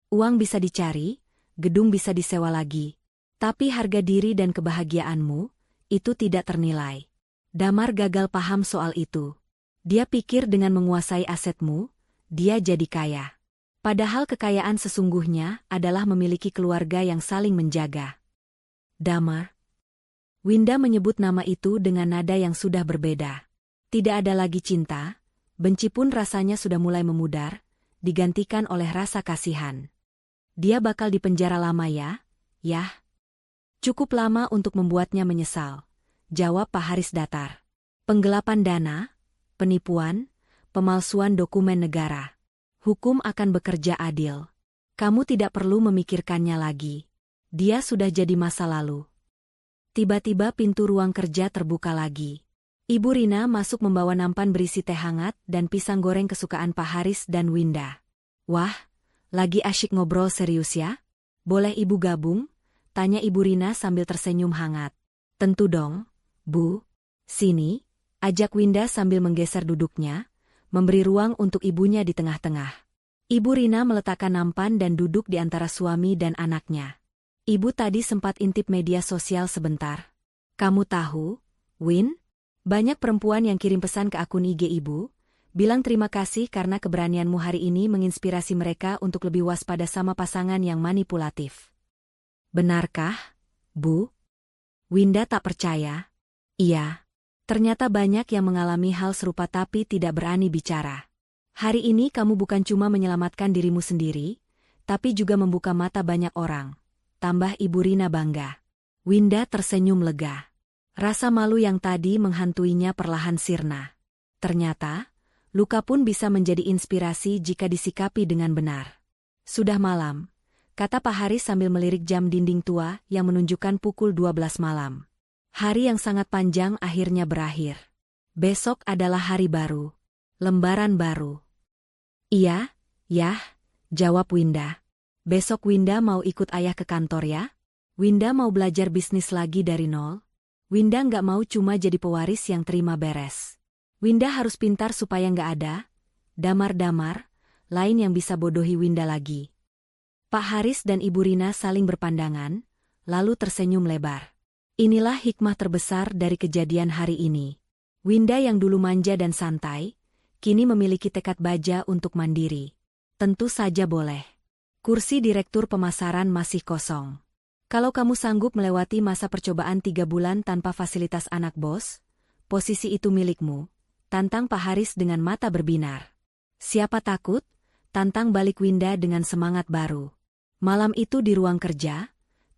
Uang bisa dicari, gedung bisa disewa lagi, tapi harga diri dan kebahagiaanmu, itu tidak ternilai. Damar gagal paham soal itu. Dia pikir dengan menguasai asetmu, dia jadi kaya. Padahal kekayaan sesungguhnya adalah memiliki keluarga yang saling menjaga. Damar. Winda menyebut nama itu dengan nada yang sudah berbeda. Tidak ada lagi cinta, benci pun rasanya sudah mulai memudar, digantikan oleh rasa kasihan. Dia bakal dipenjara lama ya? Yah. Cukup lama untuk membuatnya menyesal, jawab Pak Haris datar. Penggelapan dana, penipuan, pemalsuan dokumen negara. Hukum akan bekerja adil. Kamu tidak perlu memikirkannya lagi. Dia sudah jadi masa lalu. Tiba-tiba pintu ruang kerja terbuka lagi. Ibu Rina masuk membawa nampan berisi teh hangat dan pisang goreng kesukaan Pak Haris dan Winda. Wah, lagi asyik ngobrol serius ya? Boleh ibu gabung? Tanya Ibu Rina sambil tersenyum hangat. Tentu dong, Bu. Sini, ajak Winda sambil menggeser duduknya, memberi ruang untuk ibunya di tengah-tengah. Ibu Rina meletakkan nampan dan duduk di antara suami dan anaknya. Ibu tadi sempat intip media sosial sebentar. Kamu tahu, Win? Banyak perempuan yang kirim pesan ke akun IG ibu, bilang terima kasih karena keberanianmu hari ini menginspirasi mereka untuk lebih waspada sama pasangan yang manipulatif. Benarkah, Bu? Winda tak percaya. Iya. Ternyata banyak yang mengalami hal serupa tapi tidak berani bicara. Hari ini kamu bukan cuma menyelamatkan dirimu sendiri, tapi juga membuka mata banyak orang. Tambah Ibu Rina bangga. Winda tersenyum lega. Rasa malu yang tadi menghantuinya perlahan sirna. Ternyata, luka pun bisa menjadi inspirasi jika disikapi dengan benar. Sudah malam, kata Pak Haris sambil melirik jam dinding tua yang menunjukkan pukul 12 malam. Hari yang sangat panjang akhirnya berakhir. Besok adalah hari baru. Lembaran baru. Iya, yah, jawab Winda. Besok Winda mau ikut ayah ke kantor ya? Winda mau belajar bisnis lagi dari nol? Winda nggak mau cuma jadi pewaris yang terima beres. Winda harus pintar supaya nggak ada damar-damar lain yang bisa bodohi Winda lagi. Pak Haris dan Ibu Rina saling berpandangan, lalu tersenyum lebar. Inilah hikmah terbesar dari kejadian hari ini. Winda yang dulu manja dan santai, kini memiliki tekad baja untuk mandiri. Tentu saja boleh. Kursi direktur pemasaran masih kosong. Kalau kamu sanggup melewati masa percobaan 3 bulan tanpa fasilitas anak bos, posisi itu milikmu, tantang Pak Haris dengan mata berbinar. Siapa takut? Tantang balik Winda dengan semangat baru. Malam itu di ruang kerja,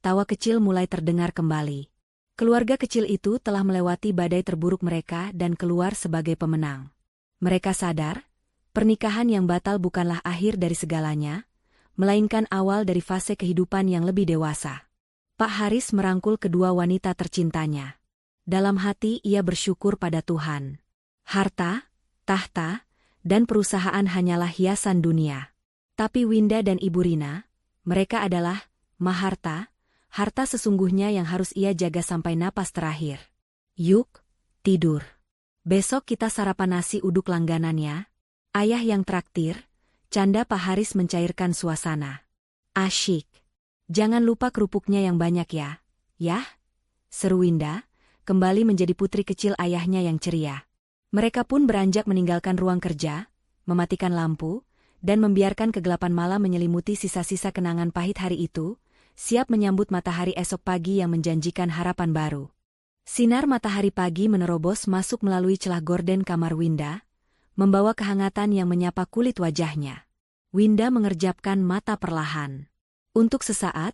tawa kecil mulai terdengar kembali. Keluarga kecil itu telah melewati badai terburuk mereka dan keluar sebagai pemenang. Mereka sadar, pernikahan yang batal bukanlah akhir dari segalanya, melainkan awal dari fase kehidupan yang lebih dewasa. Pak Haris merangkul kedua wanita tercintanya. Dalam hati ia bersyukur pada Tuhan. Harta, tahta, dan perusahaan hanyalah hiasan dunia. Tapi Winda dan Ibu Rina, mereka adalah Maharta, harta sesungguhnya yang harus ia jaga sampai napas terakhir. Yuk, tidur. Besok kita sarapan nasi uduk langganan ya. Ayah yang traktir, canda Pak Haris mencairkan suasana. Asyik. Jangan lupa kerupuknya yang banyak ya. Yah? Seru Winda, kembali menjadi putri kecil ayahnya yang ceria. Mereka pun beranjak meninggalkan ruang kerja, mematikan lampu, dan membiarkan kegelapan malam menyelimuti sisa-sisa kenangan pahit hari itu, siap menyambut matahari esok pagi yang menjanjikan harapan baru. Sinar matahari pagi menerobos masuk melalui celah gorden kamar Winda, membawa kehangatan yang menyapa kulit wajahnya. Winda mengerjapkan mata perlahan. Untuk sesaat,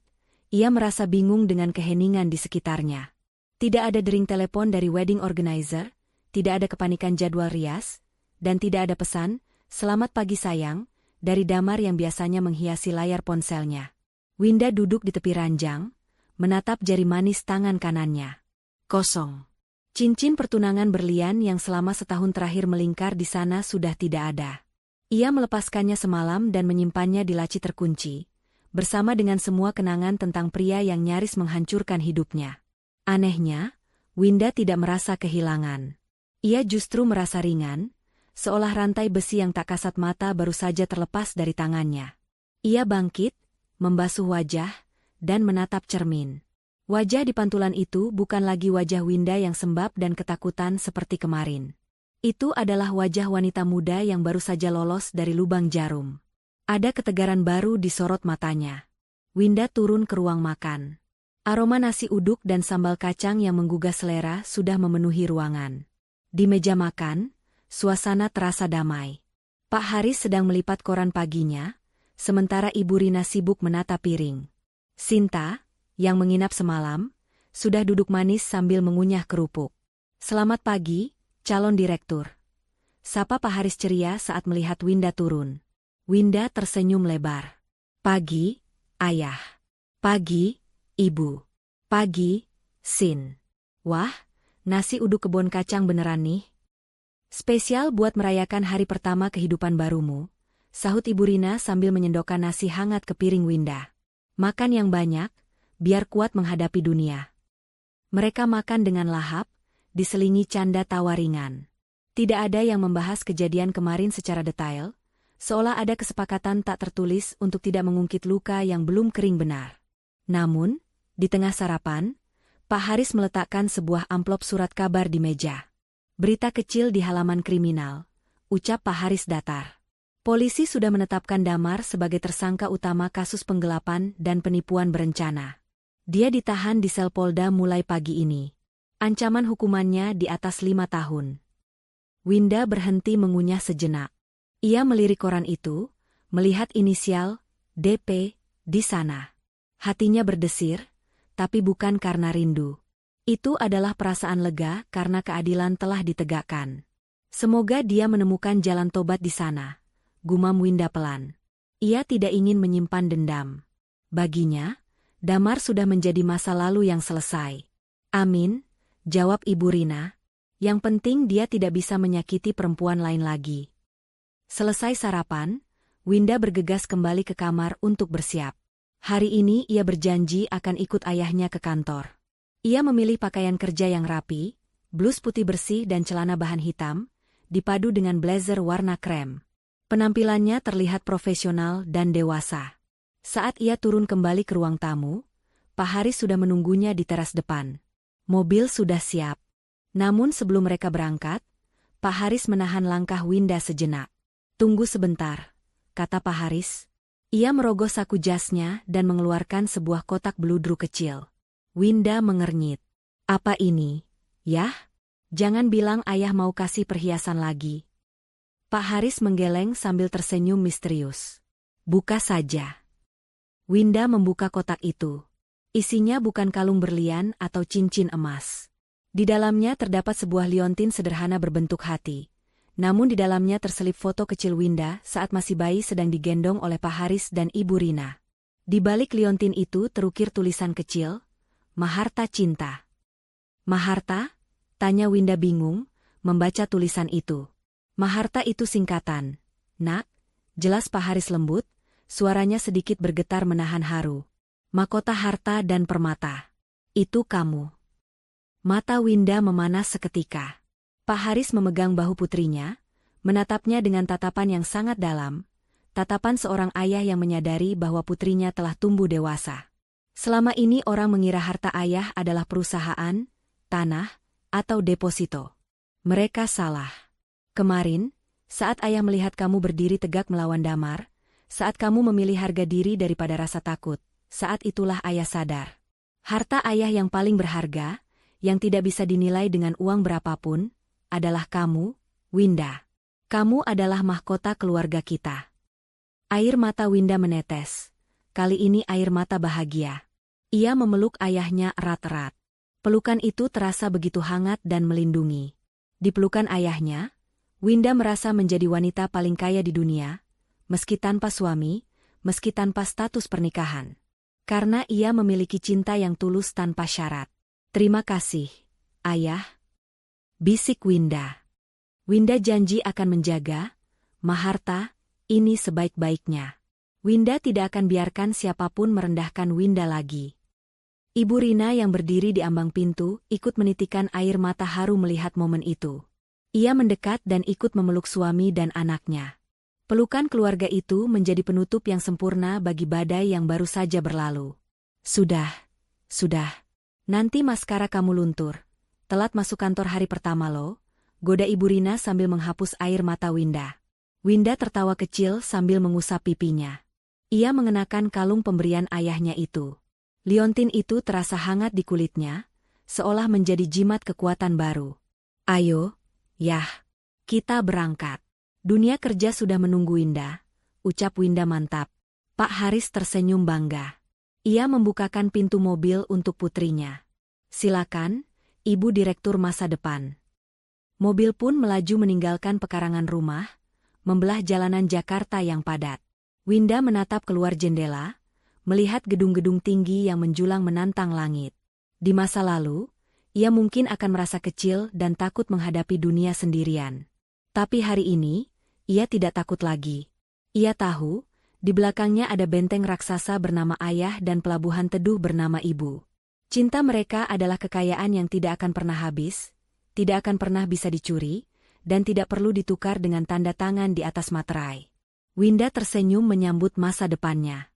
ia merasa bingung dengan keheningan di sekitarnya. Tidak ada dering telepon dari wedding organizer, tidak ada kepanikan jadwal rias, dan tidak ada pesan, "Selamat pagi sayang," dari Damar yang biasanya menghiasi layar ponselnya. Winda duduk di tepi ranjang, menatap jari manis tangan kanannya. Kosong. Cincin pertunangan berlian yang selama setahun terakhir melingkar di sana sudah tidak ada. Ia melepaskannya semalam dan menyimpannya di laci terkunci, bersama dengan semua kenangan tentang pria yang nyaris menghancurkan hidupnya. Anehnya, Winda tidak merasa kehilangan. Ia justru merasa ringan, seolah rantai besi yang tak kasat mata baru saja terlepas dari tangannya. Ia bangkit, membasuh wajah, dan menatap cermin. Wajah di pantulan itu bukan lagi wajah Winda yang sembab dan ketakutan seperti kemarin. Itu adalah wajah wanita muda yang baru saja lolos dari lubang jarum. Ada ketegaran baru di sorot matanya. Winda turun ke ruang makan. Aroma nasi uduk dan sambal kacang yang menggugah selera sudah memenuhi ruangan. Di meja makan, suasana terasa damai. Pak Haris sedang melipat koran paginya, sementara Ibu Rina sibuk menata piring. Sinta, yang menginap semalam, sudah duduk manis sambil mengunyah kerupuk. "Selamat pagi, calon direktur," sapa Pak Haris ceria saat melihat Winda turun. Winda tersenyum lebar. "Pagi, Ayah. Pagi, Ibu. Pagi, Sin. Wah, nasi uduk kebun kacang beneran nih. Spesial buat merayakan hari pertama kehidupan barumu," sahut Ibu Rina sambil menyendokkan nasi hangat ke piring Winda. "Makan yang banyak, biar kuat menghadapi dunia." Mereka makan dengan lahap, diselingi canda tawa ringan. Tidak ada yang membahas kejadian kemarin secara detail, seolah ada kesepakatan tak tertulis untuk tidak mengungkit luka yang belum kering benar. Namun, di tengah sarapan, Pak Haris meletakkan sebuah amplop surat kabar di meja. "Berita kecil di halaman kriminal," ucap Pak Haris datar. "Polisi sudah menetapkan Damar sebagai tersangka utama kasus penggelapan dan penipuan berencana. Dia ditahan di sel Polda mulai pagi ini. Ancaman hukumannya di atas 5 tahun. Winda berhenti mengunyah sejenak. Ia melirik koran itu, melihat inisial DP di sana. Hatinya berdesir, tapi bukan karena rindu. Itu adalah perasaan lega karena keadilan telah ditegakkan. Semoga dia menemukan jalan tobat di sana, gumam Winda pelan. Ia tidak ingin menyimpan dendam. Baginya, Damar sudah menjadi masa lalu yang selesai. "Amin," jawab Ibu Rina. "Yang penting dia tidak bisa menyakiti perempuan lain lagi." Selesai sarapan, Winda bergegas kembali ke kamar untuk bersiap. Hari ini ia berjanji akan ikut ayahnya ke kantor. Ia memilih pakaian kerja yang rapi, blus putih bersih dan celana bahan hitam, dipadu dengan blazer warna krem. Penampilannya terlihat profesional dan dewasa. Saat ia turun kembali ke ruang tamu, Pak Haris sudah menunggunya di teras depan. Mobil sudah siap. Namun sebelum mereka berangkat, Pak Haris menahan langkah Winda sejenak. "Tunggu sebentar," kata Pak Haris. Ia merogoh saku jasnya dan mengeluarkan sebuah kotak beludru kecil. Winda mengernyit. "Apa ini, Yah? Jangan bilang ayah mau kasih perhiasan lagi." Pak Haris menggeleng sambil tersenyum misterius. "Buka saja." Winda membuka kotak itu. Isinya bukan kalung berlian atau cincin emas. Di dalamnya terdapat sebuah liontin sederhana berbentuk hati. Namun di dalamnya terselip foto kecil Winda saat masih bayi sedang digendong oleh Pak Haris dan Ibu Rina. Di balik liontin itu terukir tulisan kecil, Maharta Cinta. Maharta? Tanya Winda bingung, membaca tulisan itu. Maharta itu singkatan. Nak, jelas Pak Haris lembut, suaranya sedikit bergetar menahan haru. Mahkota harta dan permata. Itu kamu. Mata Winda memanas seketika. Pak Haris memegang bahu putrinya, menatapnya dengan tatapan yang sangat dalam, tatapan seorang ayah yang menyadari bahwa putrinya telah tumbuh dewasa. Selama ini orang mengira harta ayah adalah perusahaan, tanah, atau deposito. Mereka salah. Kemarin, saat ayah melihat kamu berdiri tegak melawan Damar, saat kamu memilih harga diri daripada rasa takut, saat itulah ayah sadar. Harta ayah yang paling berharga, yang tidak bisa dinilai dengan uang berapapun, adalah kamu, Winda. Kamu adalah mahkota keluarga kita. Air mata Winda menetes. Kali ini air mata bahagia. Ia memeluk ayahnya erat-erat. Pelukan itu terasa begitu hangat dan melindungi. Di pelukan ayahnya, Winda merasa menjadi wanita paling kaya di dunia, meski tanpa suami, meski tanpa status pernikahan. Karena ia memiliki cinta yang tulus tanpa syarat. Terima kasih, ayah. Bisik Winda. Winda janji akan menjaga, Maharta, ini sebaik-baiknya. Winda tidak akan biarkan siapapun merendahkan Winda lagi. Ibu Rina yang berdiri di ambang pintu ikut menitikan air mata haru melihat momen itu. Ia mendekat dan ikut memeluk suami dan anaknya. Pelukan keluarga itu menjadi penutup yang sempurna bagi badai yang baru saja berlalu. Sudah. Nanti maskara kamu luntur. Telat masuk kantor hari pertama lo, goda Ibu Rina sambil menghapus air mata Winda. Winda tertawa kecil sambil mengusap pipinya. Ia mengenakan kalung pemberian ayahnya itu. Liontin itu terasa hangat di kulitnya, seolah menjadi jimat kekuatan baru. Ayo, yah, kita berangkat. Dunia kerja sudah menunggu Winda, ucap Winda mantap. Pak Haris tersenyum bangga. Ia membukakan pintu mobil untuk putrinya. Silakan, Ibu Direktur masa depan. Mobil pun melaju meninggalkan pekarangan rumah, membelah jalanan Jakarta yang padat. Winda menatap keluar jendela, melihat gedung-gedung tinggi yang menjulang menantang langit. Di masa lalu, ia mungkin akan merasa kecil dan takut menghadapi dunia sendirian. Tapi hari ini, ia tidak takut lagi. Ia tahu, di belakangnya ada benteng raksasa bernama ayah dan pelabuhan teduh bernama ibu. Cinta mereka adalah kekayaan yang tidak akan pernah habis, tidak akan pernah bisa dicuri, dan tidak perlu ditukar dengan tanda tangan di atas materai. Winda tersenyum menyambut masa depannya.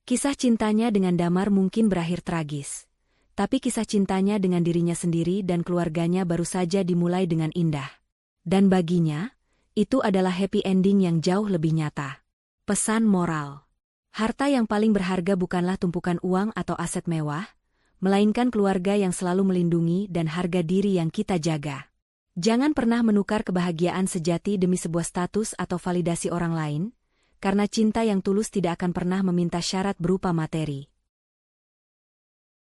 Kisah cintanya dengan Damar mungkin berakhir tragis. Tapi kisah cintanya dengan dirinya sendiri dan keluarganya baru saja dimulai dengan indah. Dan baginya, itu adalah happy ending yang jauh lebih nyata. Pesan moral. Harta yang paling berharga bukanlah tumpukan uang atau aset mewah, melainkan keluarga yang selalu melindungi dan harga diri yang kita jaga. Jangan pernah menukar kebahagiaan sejati demi sebuah status atau validasi orang lain, karena cinta yang tulus tidak akan pernah meminta syarat berupa materi.